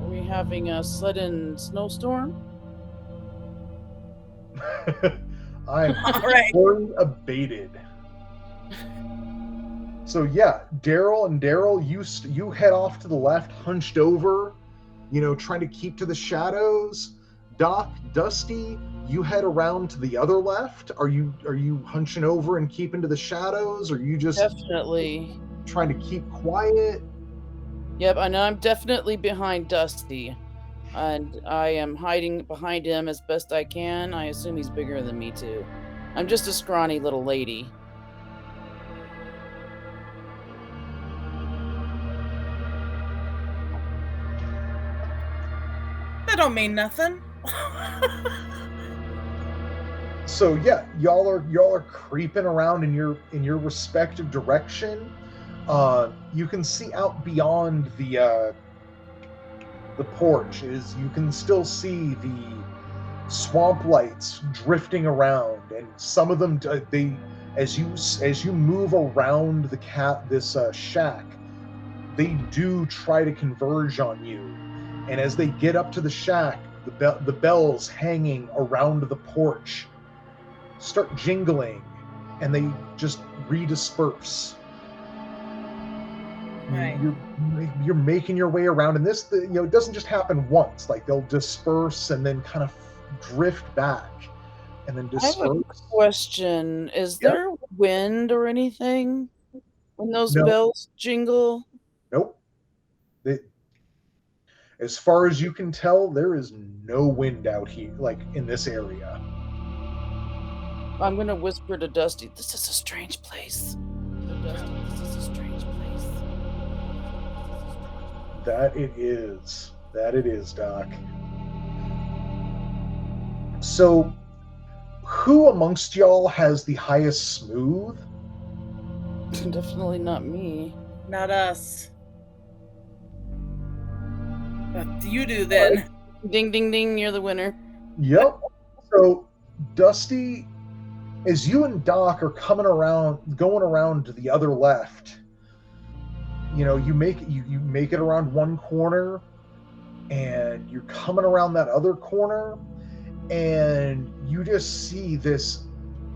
we having a sudden snowstorm? I'm All right. fully abated. So yeah, Daryl and Daryl, you head off to the left, hunched over, trying to keep to the shadows. Doc, Dusty, you head around to the other left. Are you hunching over and keeping to the shadows? Or are you just Definitely. trying to keep quiet? Yep, I know I'm definitely behind Dusty. And I am hiding behind him as best I can. I assume he's bigger than me too. I'm just a scrawny little lady. That don't mean nothing. So yeah, y'all are creeping around in your respective direction. You can see out beyond the porch you can still see the swamp lights drifting around, and some of them as you move around this shack, they do try to converge on you, and as they get up to the shack, the bells hanging around the porch start jingling, and they just redisperse. Right. You're making your way around, and this it doesn't just happen once. Like, they'll disperse and then kind of drift back and then I have a disperse. question. Is Yep. there wind or anything when those No. bells jingle? Nope. As far as you can tell, there is no wind out here, like in this area. I'm gonna whisper to Dusty, this is a strange place. Dusty, this is a strange place. That it is, Doc. So, who amongst y'all has the highest smooth? Definitely not me. Not us. What do you do then? Ding, ding, ding, you're the winner. Yep. So, Dusty, as you and Doc are going around to the other left, you make it around one corner, and you're coming around that other corner, and you just see this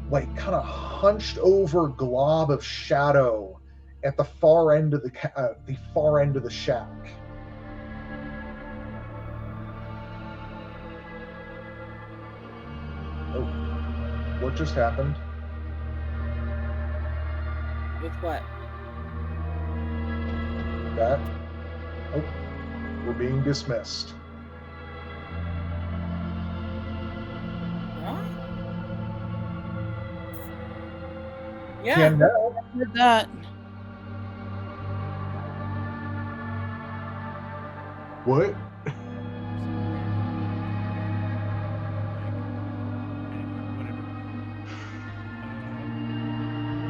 like kind of hunched over glob of shadow at the far end of the shack. Oh, what just happened? With what? That? Oh, we're being dismissed. Huh? Yeah. Can now. I heard that. What?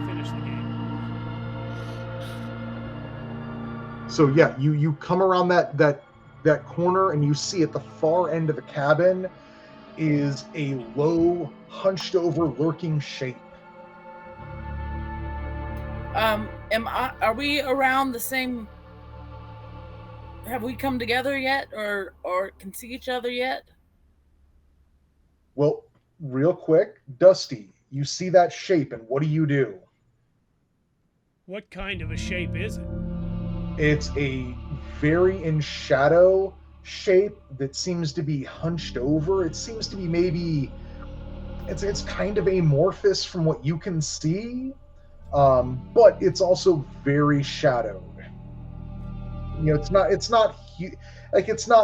Finish the game. So yeah, you come around that corner, and you see at the far end of the cabin is a low, hunched over, lurking shape. Are we around the same? Have we come together yet, or can see each other yet? Well, real quick, Dusty, you see that shape, and what do? What kind of a shape is it? It's a very in shadow shape that seems to be hunched over. It seems to be maybe it's kind of amorphous from what you can see, but it's also very shadowed. You know, it's not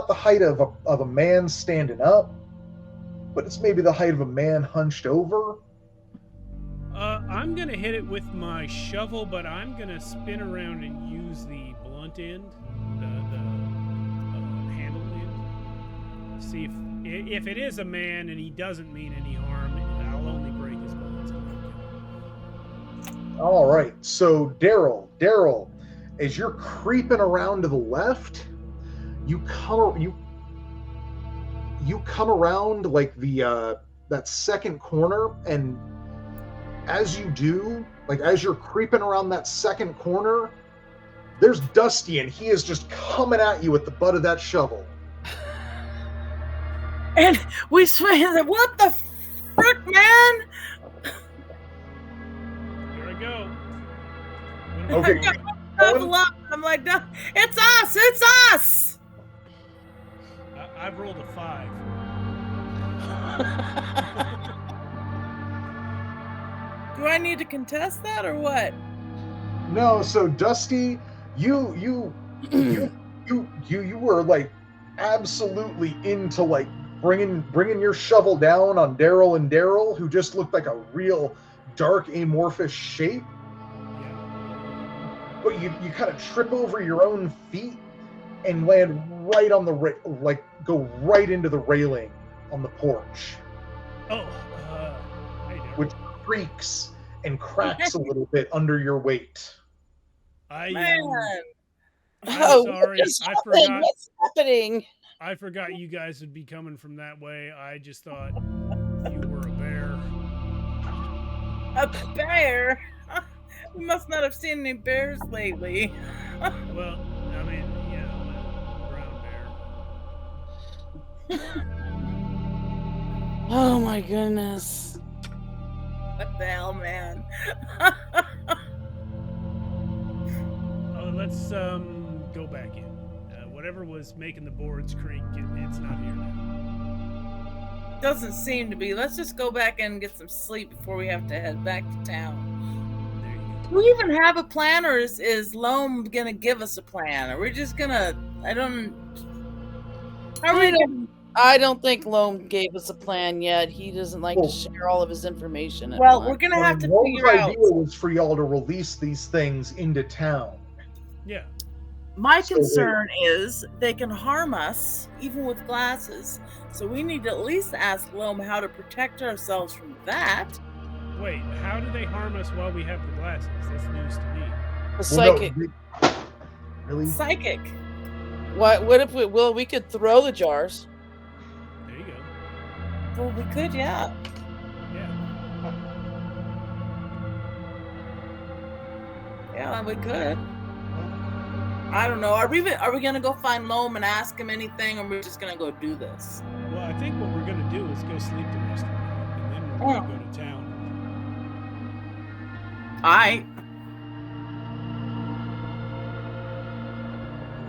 the height of a man standing up, but it's maybe the height of a man hunched over. I'm gonna hit it with my shovel, but I'm gonna spin around and use the blunt end, the handle end. See if it is a man and he doesn't mean any harm, I'll only break his bones. All right, so Daryl, as you're creeping around to the left, you come around like the that second corner, and as you do, like as you're creeping around that second corner, there's Dusty, and he is just coming at you with the butt of that shovel. And we swear, what the frick, man? Here I go. Okay. I'm like, no, it's us! It's us! I've rolled a 5. Do I need to contest that or what? No, so Dusty, you were like absolutely into like bringing your shovel down on Daryl, who just looked like a real dark amorphous shape. Yeah. But you kind of trip over your own feet and land right on go right into the railing on the porch, Oh, hey there. which creaks and cracks a little bit under your weight. I'm Oh, sorry. what is I happening? forgot. What's happening? I forgot you guys would be coming from that way. I just thought you were a bear. A bear? We must not have seen any bears lately. Well, I mean, yeah, brown bear. Oh my goodness. What the hell, man? Oh, let's go back in. Whatever was making the boards creak, it's not here now. Doesn't seem to be. Let's just go back and get some sleep before we have to head back to town. There you go. Do we even have a plan, or is Loam gonna give us a plan? Or we're just gonna? I don't think Loam gave us a plan yet. He doesn't like to share all of his information. Well, we're gonna have to figure out. The idea was for y'all to release these things into town. Yeah. My concern is they can harm us even with glasses. So we need to at least ask Loam how to protect ourselves from that. Wait, how do they harm us while we have the glasses? That's news to me. A psychic. Really? Psychic. What if we could throw the jars? There you go. Well, we could, yeah. Yeah. Yeah, we could. I don't know. Are we gonna go find Loam and ask him anything, or are we just gonna go do this? Well, I think what we're gonna do is go sleep the rest of the night, and then we're gonna go to town. All right.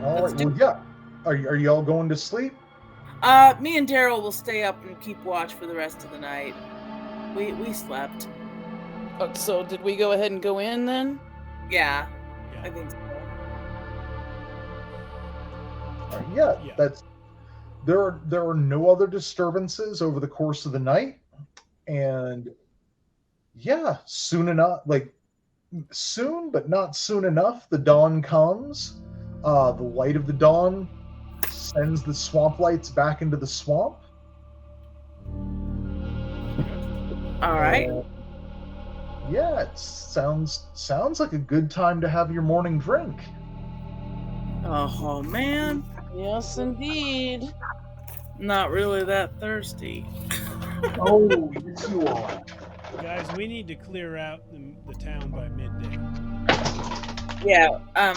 Well, yeah. Are y'all going to sleep? Me and Daryl will stay up and keep watch for the rest of the night. We slept. So did we go ahead and go in then? Yeah, Yeah. I think so. Yeah. Yeah. That's there are no other disturbances over the course of the night, and yeah, soon but not soon enough, the dawn comes. The light of the dawn sends the swamp lights back into the swamp. All right. Yeah, it sounds like a good time to have your morning drink. Oh man, Yes, indeed. not really that thirsty. Oh, yes, you are. Guys, we need to clear out the town by midday. Yeah,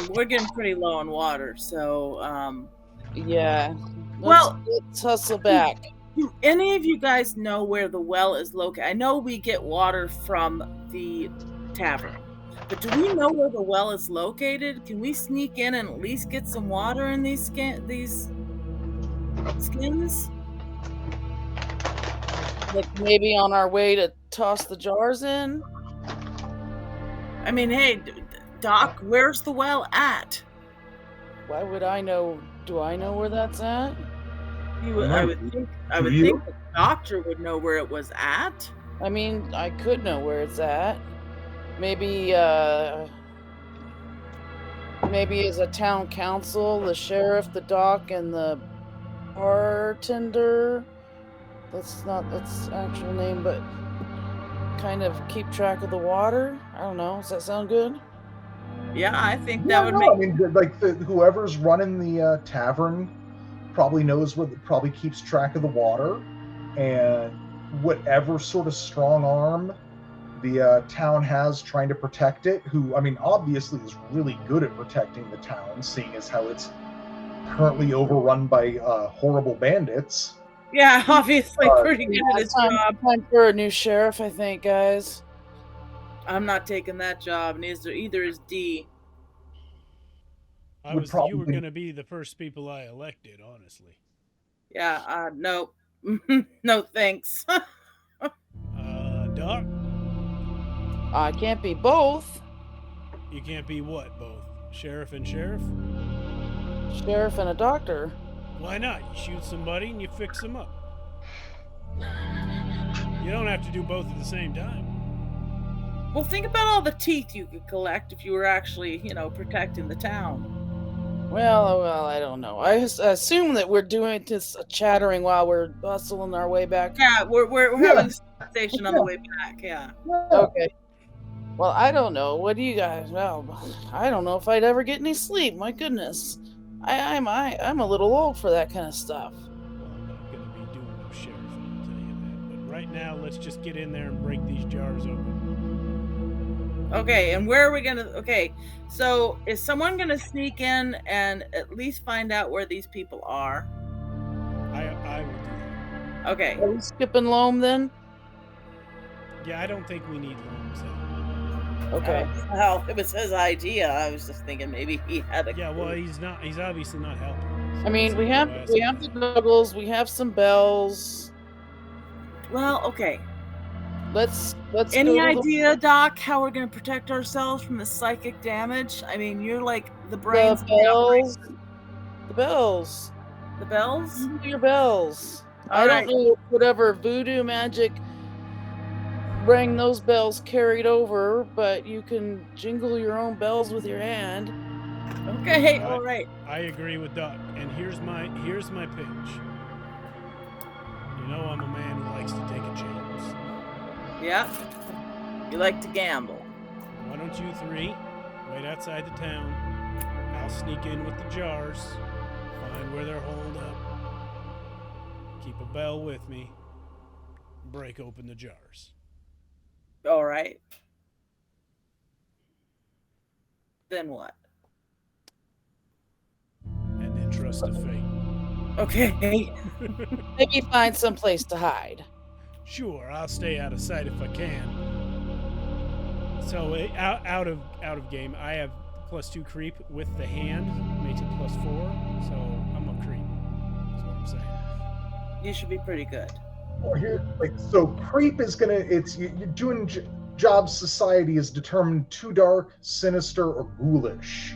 we're getting pretty low on water, so Yeah. Well- Let's hustle back. Do any of you guys know where the well is located? I know we get water from the tavern, but do we know where the well is located? Can we sneak in and at least get some water in these skins? Like maybe on our way to toss the jars in? I mean, hey, Doc, where's the well at? Why would I know? Do I know where that's at? I would think the doctor would know where it was at. I mean, I could know where it's at. Maybe as a town council, the sheriff, the doc, and the bartender. That's not its actual name, but kind of keep track of the water. I don't know. Does that sound good? Yeah, I think that Yeah, would no, make. I mean, like whoever's running the tavern probably knows probably keeps track of the water, and whatever sort of strong arm the town has trying to protect it, who, I mean, obviously is really good at protecting the town, seeing as how it's currently overrun by horrible bandits. Yeah, obviously pretty good at his job. Time for a new sheriff, I think, guys. I'm not taking that job, and either is D. You were going to be the first people I elected, honestly. Yeah, no. No, thanks. Doc? I can't be both. You can't be what, both? Sheriff and sheriff? Sheriff and a doctor. Why not? You shoot somebody and you fix them up. You don't have to do both at the same time. Well, think about all the teeth you could collect if you were actually, protecting the town. Well, I don't know. I assume that we're doing this chattering while we're bustling our way back. Yeah, we're having a conversation on the way back. Yeah. Okay. Well, I don't know. What do you guys? Well, I don't know if I'd ever get any sleep. My goodness, I'm a little old for that kind of stuff. Well, I'm not going to be doing no sheriff, I'll tell you that. But right now, let's just get in there and break these jars open. Okay, and where are we gonna? Okay, so is someone gonna sneak in and at least find out where these people are? I will do that. Okay. Are we skipping Loam then? Yeah, I don't think we need Loam's help. Okay. Well, it was his idea. I was just thinking maybe he had a. Yeah, well, he's not. He's obviously not helping. I mean, we have the goggles, we have some bells. Well, okay. Let's. Any idea, Doc, how we're gonna protect ourselves from the psychic damage? I mean, you're like the brains. The bells. The bells. The bells. Your bells. All I right. don't know whatever voodoo magic bring those bells carried over, but you can jingle your own bells with your hand. Okay. All right. I agree with Doc, and here's my pitch. You know, I'm a man who likes to take a chance. Yeah. You like to gamble. Why don't you three wait outside the town? I'll sneak in with the jars, find where they're holed up, keep a bell with me, break open the jars. All right. Then what? And then trust to fate. Okay. Maybe find some place to hide. Sure, I'll stay out of sight if I can. So out of game, I have +2 creep with the hand, makes it +4. So I'm a creep. That's what I'm saying. You should be pretty good. Well, here, so creep is gonna. You're doing job society is determined too dark, sinister, or ghoulish.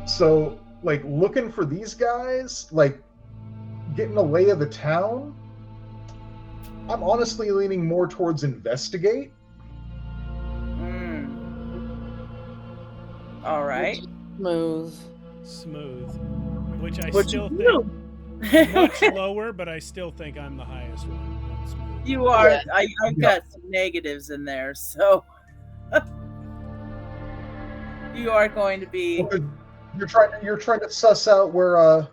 So looking for these guys, getting a lay of the town. I'm honestly leaning more towards investigate. All right. Smooth. Which I still think much lower, but I still think I'm the highest one. Smooth. You are. Yeah. I've got some negatives in there, so you are going to be. You're trying to suss out where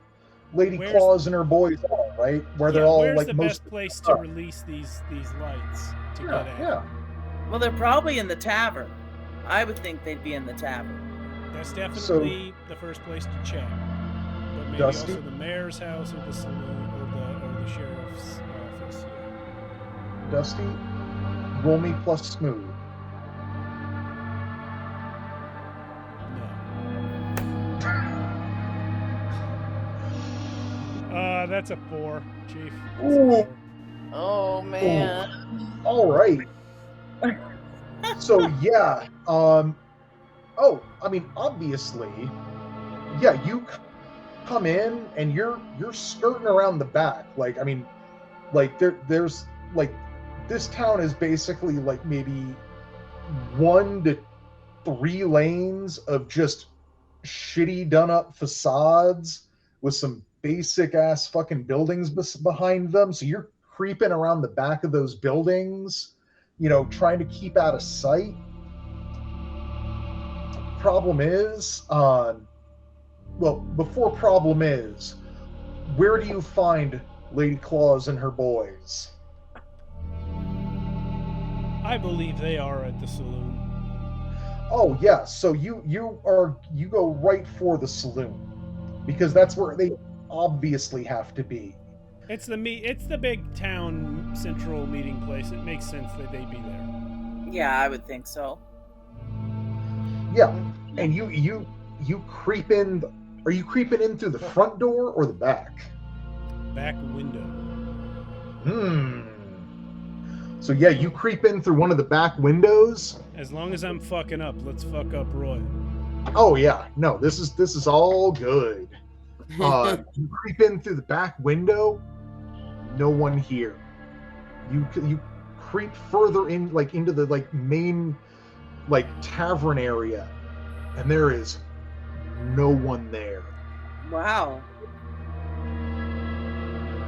Lady Claus and her boys are, right? Where they're all where's the best place to release these lights to get at? Yeah. Well, they're probably in the tavern. I would think they'd be in the tavern. That's definitely the first place to check. But maybe Dusty? also the mayor's house or the saloon or the sheriff's office. Yeah. Dusty, roll me plus smooth. No. That's a 4, Chief. That's a Ooh. 4. Oh man. All right. So yeah. Oh, I mean, obviously, yeah. You come in and you're skirting around the back. Like, I mean, like there's like this town is basically like maybe 1 to 3 lanes of just shitty done up facades with some basic ass fucking buildings behind them. So you're creeping around the back of those buildings, trying to keep out of sight. Problem is, before problem is, where do you find Lady Claus and her boys? I believe they are at the saloon. Oh yeah, so you go right for the saloon because that's where they obviously have to be. It's the big town central meeting place. It makes sense that they'd be there. Yeah, I would think so. Yeah, and you creep in. Are you creeping in through the front door or the back? Back window. So yeah, you creep in through one of the back windows. As long as I'm fucking up, let's fuck up Roy. Oh yeah, no, this is all good. You creep in through the back window. No one here. You creep further in, like into the main tavern area, and there is no one there. Wow.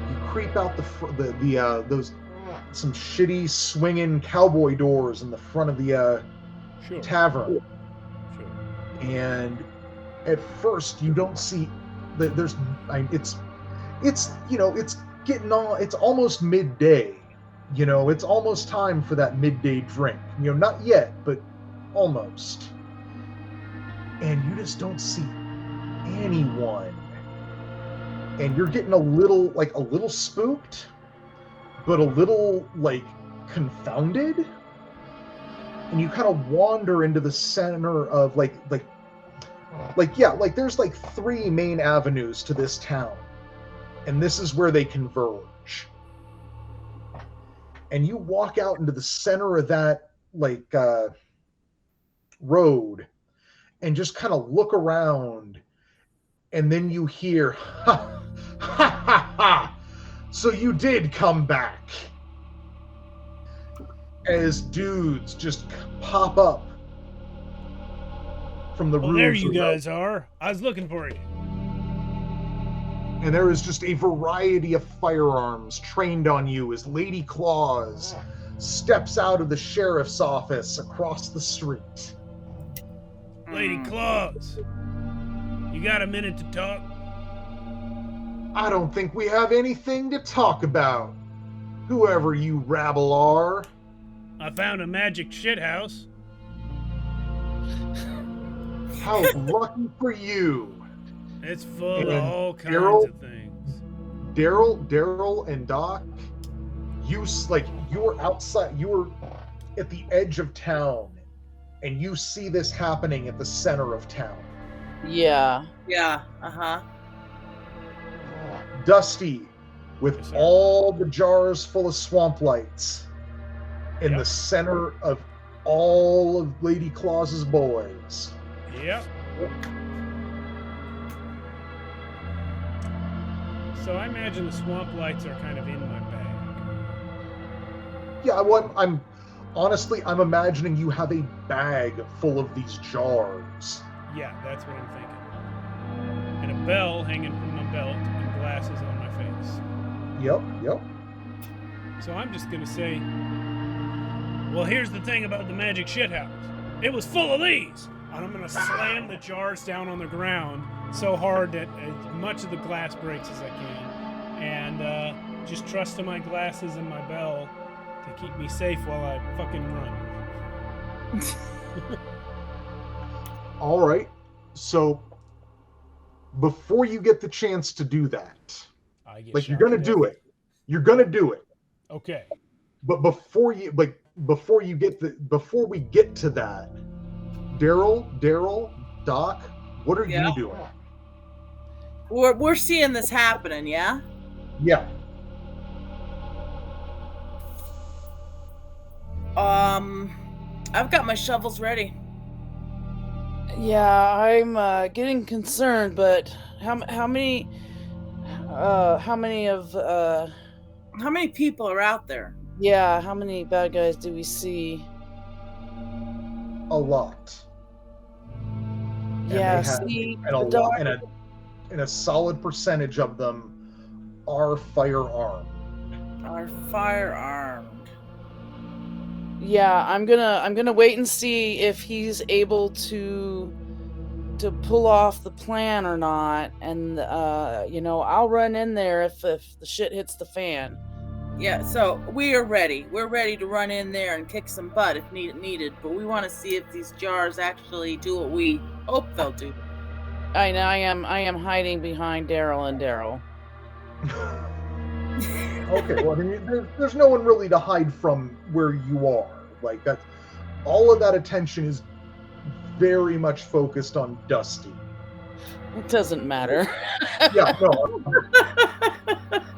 You creep out those some shitty swinging cowboy doors in the front of the tavern. Sure. And at first you don't see it's getting on, it's almost midday. It's almost time for that midday drink. Not yet, but almost. And you just don't see anyone. And you're getting a little spooked, but a little confounded. And you kind of wander into the center of there's 3 main avenues to this town, and this is where they converge. And you walk out into the center of that road and just kind of look around, and then you hear ha ha ha ha, so you did come back, as dudes just pop up from the room. There you guys are. I was looking for you. And there is just a variety of firearms trained on you as Lady Claus steps out of the sheriff's office across the street. Lady Claus, you got a minute to talk? I don't think we have anything to talk about, whoever you rabble are. I found a magic shithouse. How lucky for you. It's full And of all kinds of things. Daryl and Doc, you're outside, you're at the edge of town, and you see this happening at the center of town. Yeah. Yeah. Uh-huh. Dusty, with Yes, sir. all the jars full of swamp lights in Yep. the center of all of Lady Claus's boys. Yep. So I imagine the swamp lights are kind of in my bag. Yeah, I'm imagining you have a bag full of these jars. Yeah, that's what I'm thinking. And a bell hanging from my belt and glasses on my face. Yep. So I'm just gonna say, well, here's the thing about the magic shithouse. It was full of these! And I'm gonna slam the jars down on the ground so hard that as much of the glass breaks as I can. And just trust to my glasses and my bell to keep me safe while I fucking run. All right. So before you get the chance to do that, I get you're shot gonna to do death. it. You're gonna do it. Okay. But before we get to that, Daryl, Doc, what are Yeah. you doing? We're seeing this happening, yeah? Yeah. I've got my shovels ready. Yeah, I'm getting concerned, but how many of How many people are out there? yeah, how many bad guys do we see? A lot. Yeah, and see, and a the lot, doc, and a solid percentage of them are firearmed. Are firearmed. yeah, I'm gonna wait and see if he's able to pull off the plan or not, and I'll run in there if the shit hits the fan. Yeah, so we are ready. We're ready to run in there and kick some butt if needed, but we want to see if these jars actually do what we hope they'll do. I am hiding behind Daryl and Daryl. Okay, well, I mean, there's no one really to hide from where you are. Like, that's all of that attention is very much focused on Dusty. It doesn't matter. Yeah, no.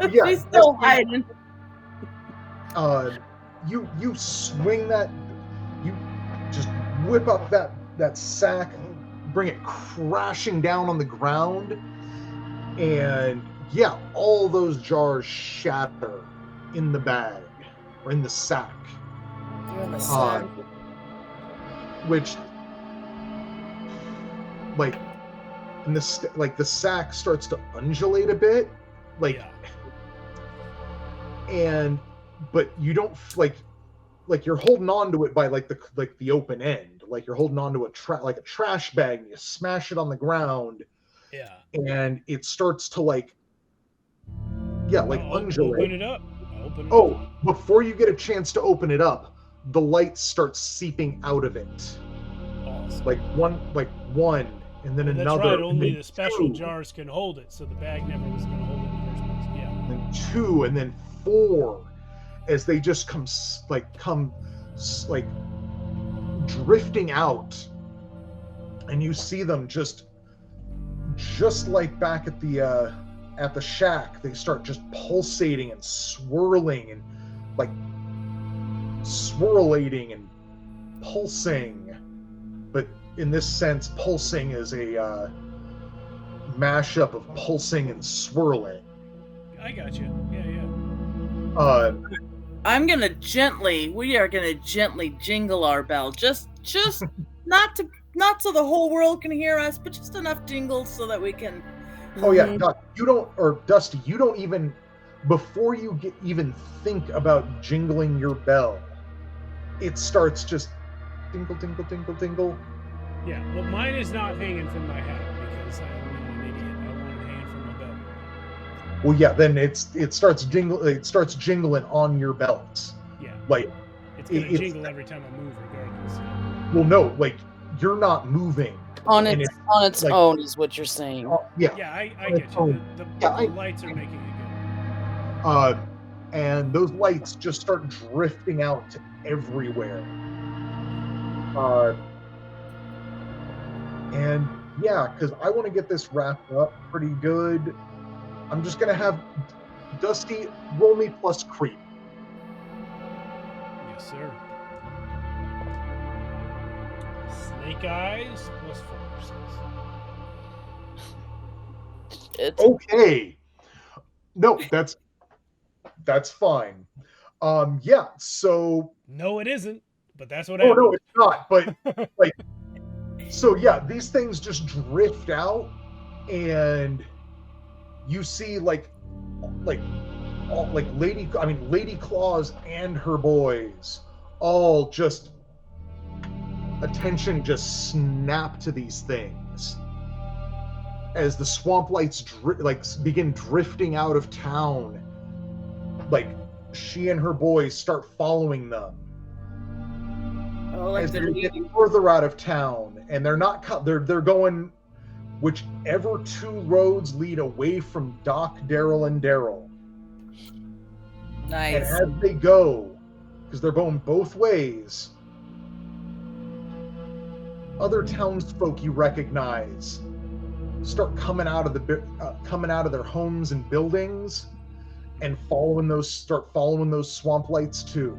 Yeah, She's still hiding. You swing that, you just whip up that sack, bring it crashing down on the ground, and yeah, all those jars shatter in the bag or in the sack. They're in the sack. Which, like, the sack starts to undulate a bit, like, and but you don't like you're holding on to it by the open end, like you're holding on to a trash bag, and you smash it on the ground. Yeah. And it starts to undulate. Open it up. Open it up. Before you get a chance to open it up, the light starts seeping out of it. Awesome. Like one, and then another. That's right. Only the special two, jars can hold it, so the bag never was going to hold it in the first place. Yeah. And then 2, and then 4, as they just come drifting out, and you see them just like back at the shack. They start just pulsating and swirling and swirlating and pulsing. But in this sense, pulsing is a mashup of pulsing and swirling. I got you. Yeah. We are gonna gently jingle our bell. Just not so the whole world can hear us, but just enough jingles so that we can. Oh yeah, Doc, Dusty, you don't even, before you even think about jingling your bell, it starts just dingle, dingle, dingle, dingle. Yeah, well, mine is not hanging from my hat because I'm an idiot. I want it hanging from my belt. Well, yeah, then it starts jingling on your belt. Yeah. Like it's gonna jingle every time I move, regardless. Well, no, like you're not moving. On its own is what you're saying. Yeah. Yeah, I get you. The lights are making it go. And those lights just start drifting out everywhere. And yeah, because I want to get this wrapped up pretty good. I'm just gonna have Dusty roll me plus creep. Yes, sir. Snake eyes plus 4. Okay. No, that's fine. Yeah. So. No, it isn't. But that's what. Oh no, it's not. But so yeah, these things just drift out, and you see Lady Claus and her boys all just attention just snap to these things as the swamp lights begin drifting out of town. Like she and her boys start following them. As they're getting further out of town, and they're going whichever 2 roads lead away from Doc, Daryl, and Daryl. And Nice. as they go, because they're going both ways, other townsfolk you recognize start coming out of their homes and buildings and start following those swamp lights too.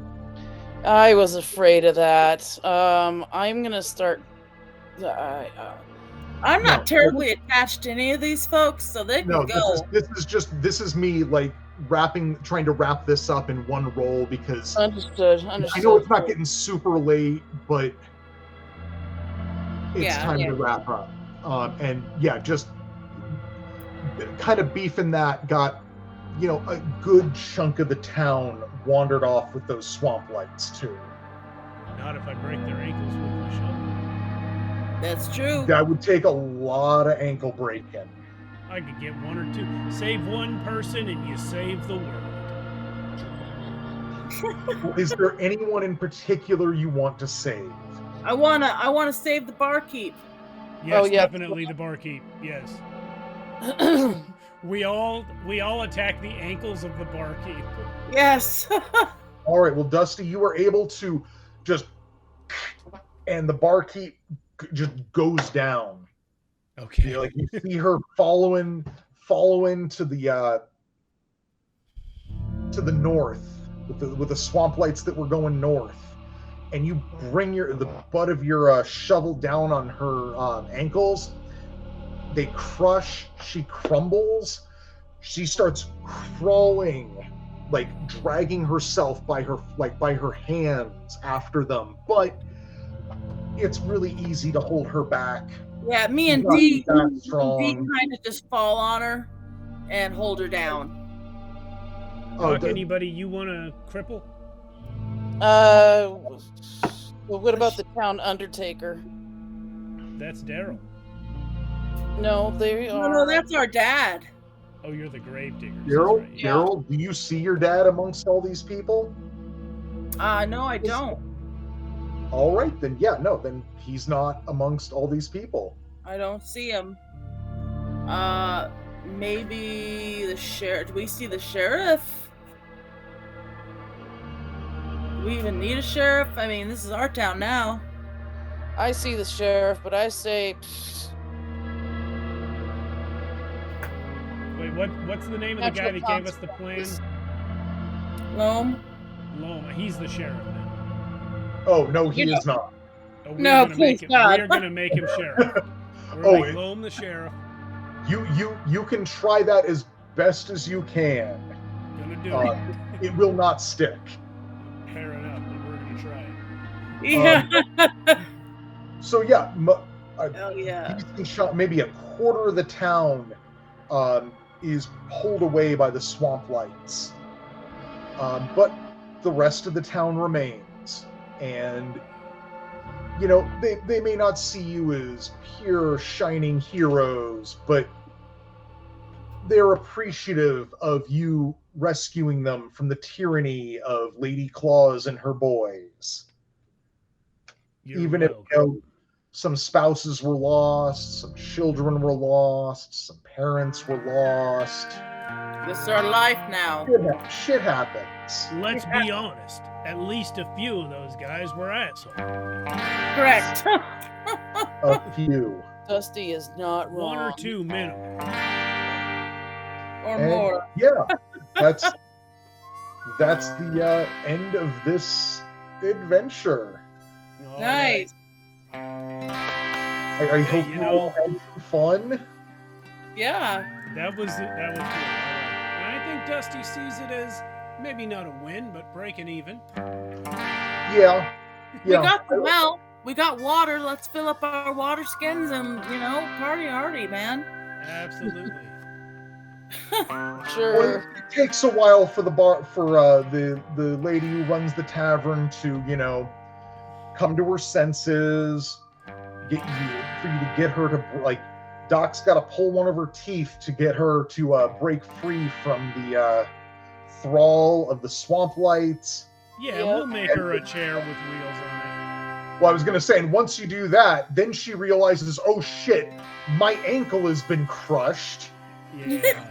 I was afraid of that. I'm gonna start. I'm No, not terribly attached to any of these folks, so they can No, go. this is me like trying to wrap this up in one roll because Understood. I know Understood. it's not getting super late, but it's Yeah, time yeah. to wrap up. And yeah, just kind of beefing that got, a good chunk of the town wandered off with those swamp lights too. Not if I break their ankles with my shovel. That's true. That would take a lot of ankle breaking. I could get one or two. Save one person and you save the world. Is there anyone in particular you want to save? I wanna save the barkeep. Yes, yeah. definitely the barkeep. Yes. We all attack the ankles of the barkeep. Yes. All right, well, Dusty, you are able to and the barkeep just goes down. Okay. You see her following to the north with the swamp lights that were going north, and you bring the butt of your shovel down on her ankles. They crush. She crumbles. She starts crawling, like dragging herself by her hands after them. But it's really easy to hold her back. Yeah, me and Not Dee that strong. kind of just fall on her and hold her down. Doc, anybody you want to cripple? Well, what about the town undertaker? That's Daryl. No, they are. No, that's our dad. Oh, you're the grave diggers. Daryl, Right. Yeah. Daryl, do you see your dad amongst all these people? No, I don't. All right, then. Yeah, no, then he's not amongst all these people. I don't see him. Maybe the sheriff. Do we see the sheriff? Do we even need a sheriff? I mean, this is our town now. I see the sheriff, but I say, Wait, what's the name of the guy that gave us the plan? Loam? Loma. He's the sheriff then. Oh no, he is not. Oh, No, please, God. We're gonna make him sheriff. We're Oh, gonna make Loam the sheriff. You can try that as best as you can. Gonna do it. It will not stick. Fair enough, but we're gonna try it. Yeah. So yeah, Oh yeah. decent shot, maybe a quarter of the town is pulled away by the swamp lights, but the rest of the town remains, and they may not see you as pure shining heroes, but they're appreciative of you rescuing them from the tyranny of Lady Claus and her boys. You're Even welcome. if some spouses were lost, some children were lost, some parents were lost. This is our life now. Shit happens. Let's be honest. At least a few of those guys were assholes. Correct. A few. Dusty is not wrong. One or two minimum. Or And, more. yeah, that's the end of this adventure. All Nice. I hope you all had some fun. Yeah. right. That was good. All right. And I think Dusty sees it as maybe not a win, but breaking even. Yeah. We got the well. We got water. Let's fill up our water skins and party hardy, man. Absolutely. Sure. Well, it takes a while for the lady who runs the tavern to come to her senses, for you to get her to Doc's got to pull one of her teeth to get her to break free from the thrall of the swamp lights. Yeah, Yeah. we'll make her a chair with wheels on Well, I was gonna say, and once you do that, then she realizes, oh shit, my ankle has been crushed. it. Yeah.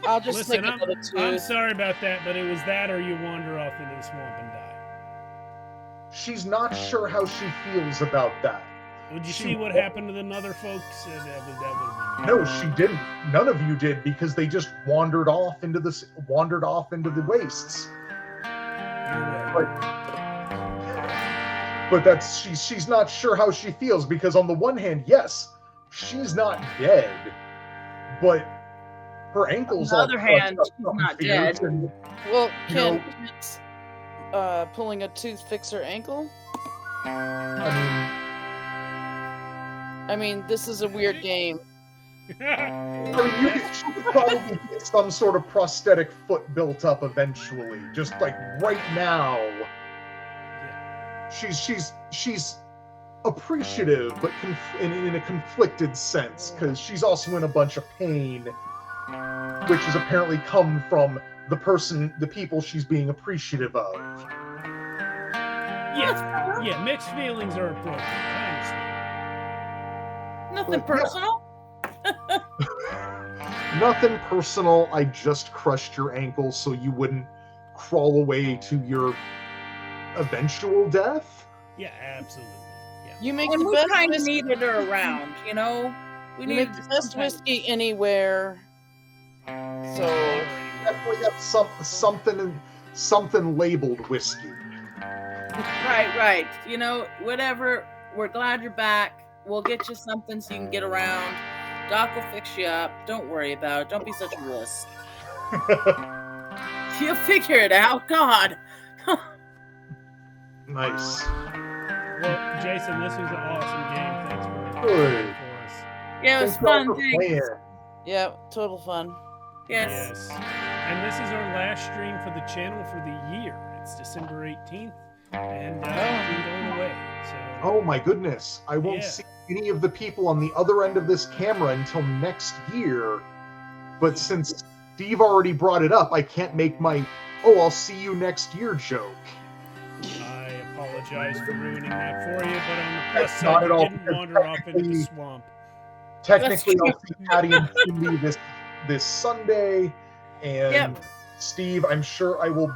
I'll just Listen, take another I'm tooth. sorry about that, but it was that or you wander off into the swamp and die. She's not sure how she feels about that. Would you She see what wa- happened to the other folks? That would have been No, she didn't. None of you did because they just wandered off into the wastes. But that's she's not sure how she feels because on the one hand, yes, she's not dead, but her ankles On the all other crushed hand, up she's something not fierce, dead. and Well, You can know- pulling a tooth fix her ankle? I mean, this is a weird game. she could probably get some sort of prosthetic foot built up eventually. Just like right now, she's appreciative, but in a conflicted sense because she's also in a bunch of pain, which has apparently come from the people she's being appreciative of. Yeah, mixed feelings are appropriate. I understand. Nothing But, yeah. personal. Nothing personal. I just crushed your ankle so you wouldn't crawl away to your eventual death. Yeah, absolutely. Yeah. You make And the we best kind of whiskey. needed her around, you know. We You make needed the best sometimes- whiskey anywhere. So Definitely got something labeled whiskey. Right. You know, whatever. We're glad you're back. We'll get you something so you can get around. Doc will fix you up. Don't worry about it. Don't be such a wuss. You'll figure it out. God. Nice. Well, Jason, this was an awesome game. Thanks for Good. for us. Yeah, it was Thanks all fun. for Thanks. playing. yeah, total fun. Yes. And this is our last stream for the channel for the year. It's December 18th, and we've been going away. So. Oh my goodness. I won't Yeah. see any of the people on the other end of this camera until next year. But since Steve already brought it up, I can't make my I'll see you next year joke. I apologize for ruining that for you, but on the plus That's not side, at you all, didn't because wander off into the technically- swamp. Technically, That's I'll see Patty and Cindy this Sunday, and Yep. Steve, I'm sure I will.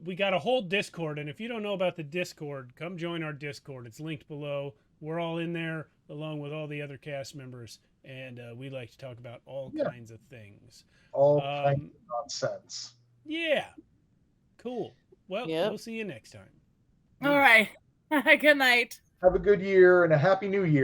We got a whole Discord, and if you don't know about the Discord, come join our Discord. It's linked below. We're all in there along with all the other cast members, and we like to talk about all kinds of things. All kinds Um, of nonsense. yeah, cool. Well, Yep. we'll see you next time. All right. Good night. Have a good year and a happy new year.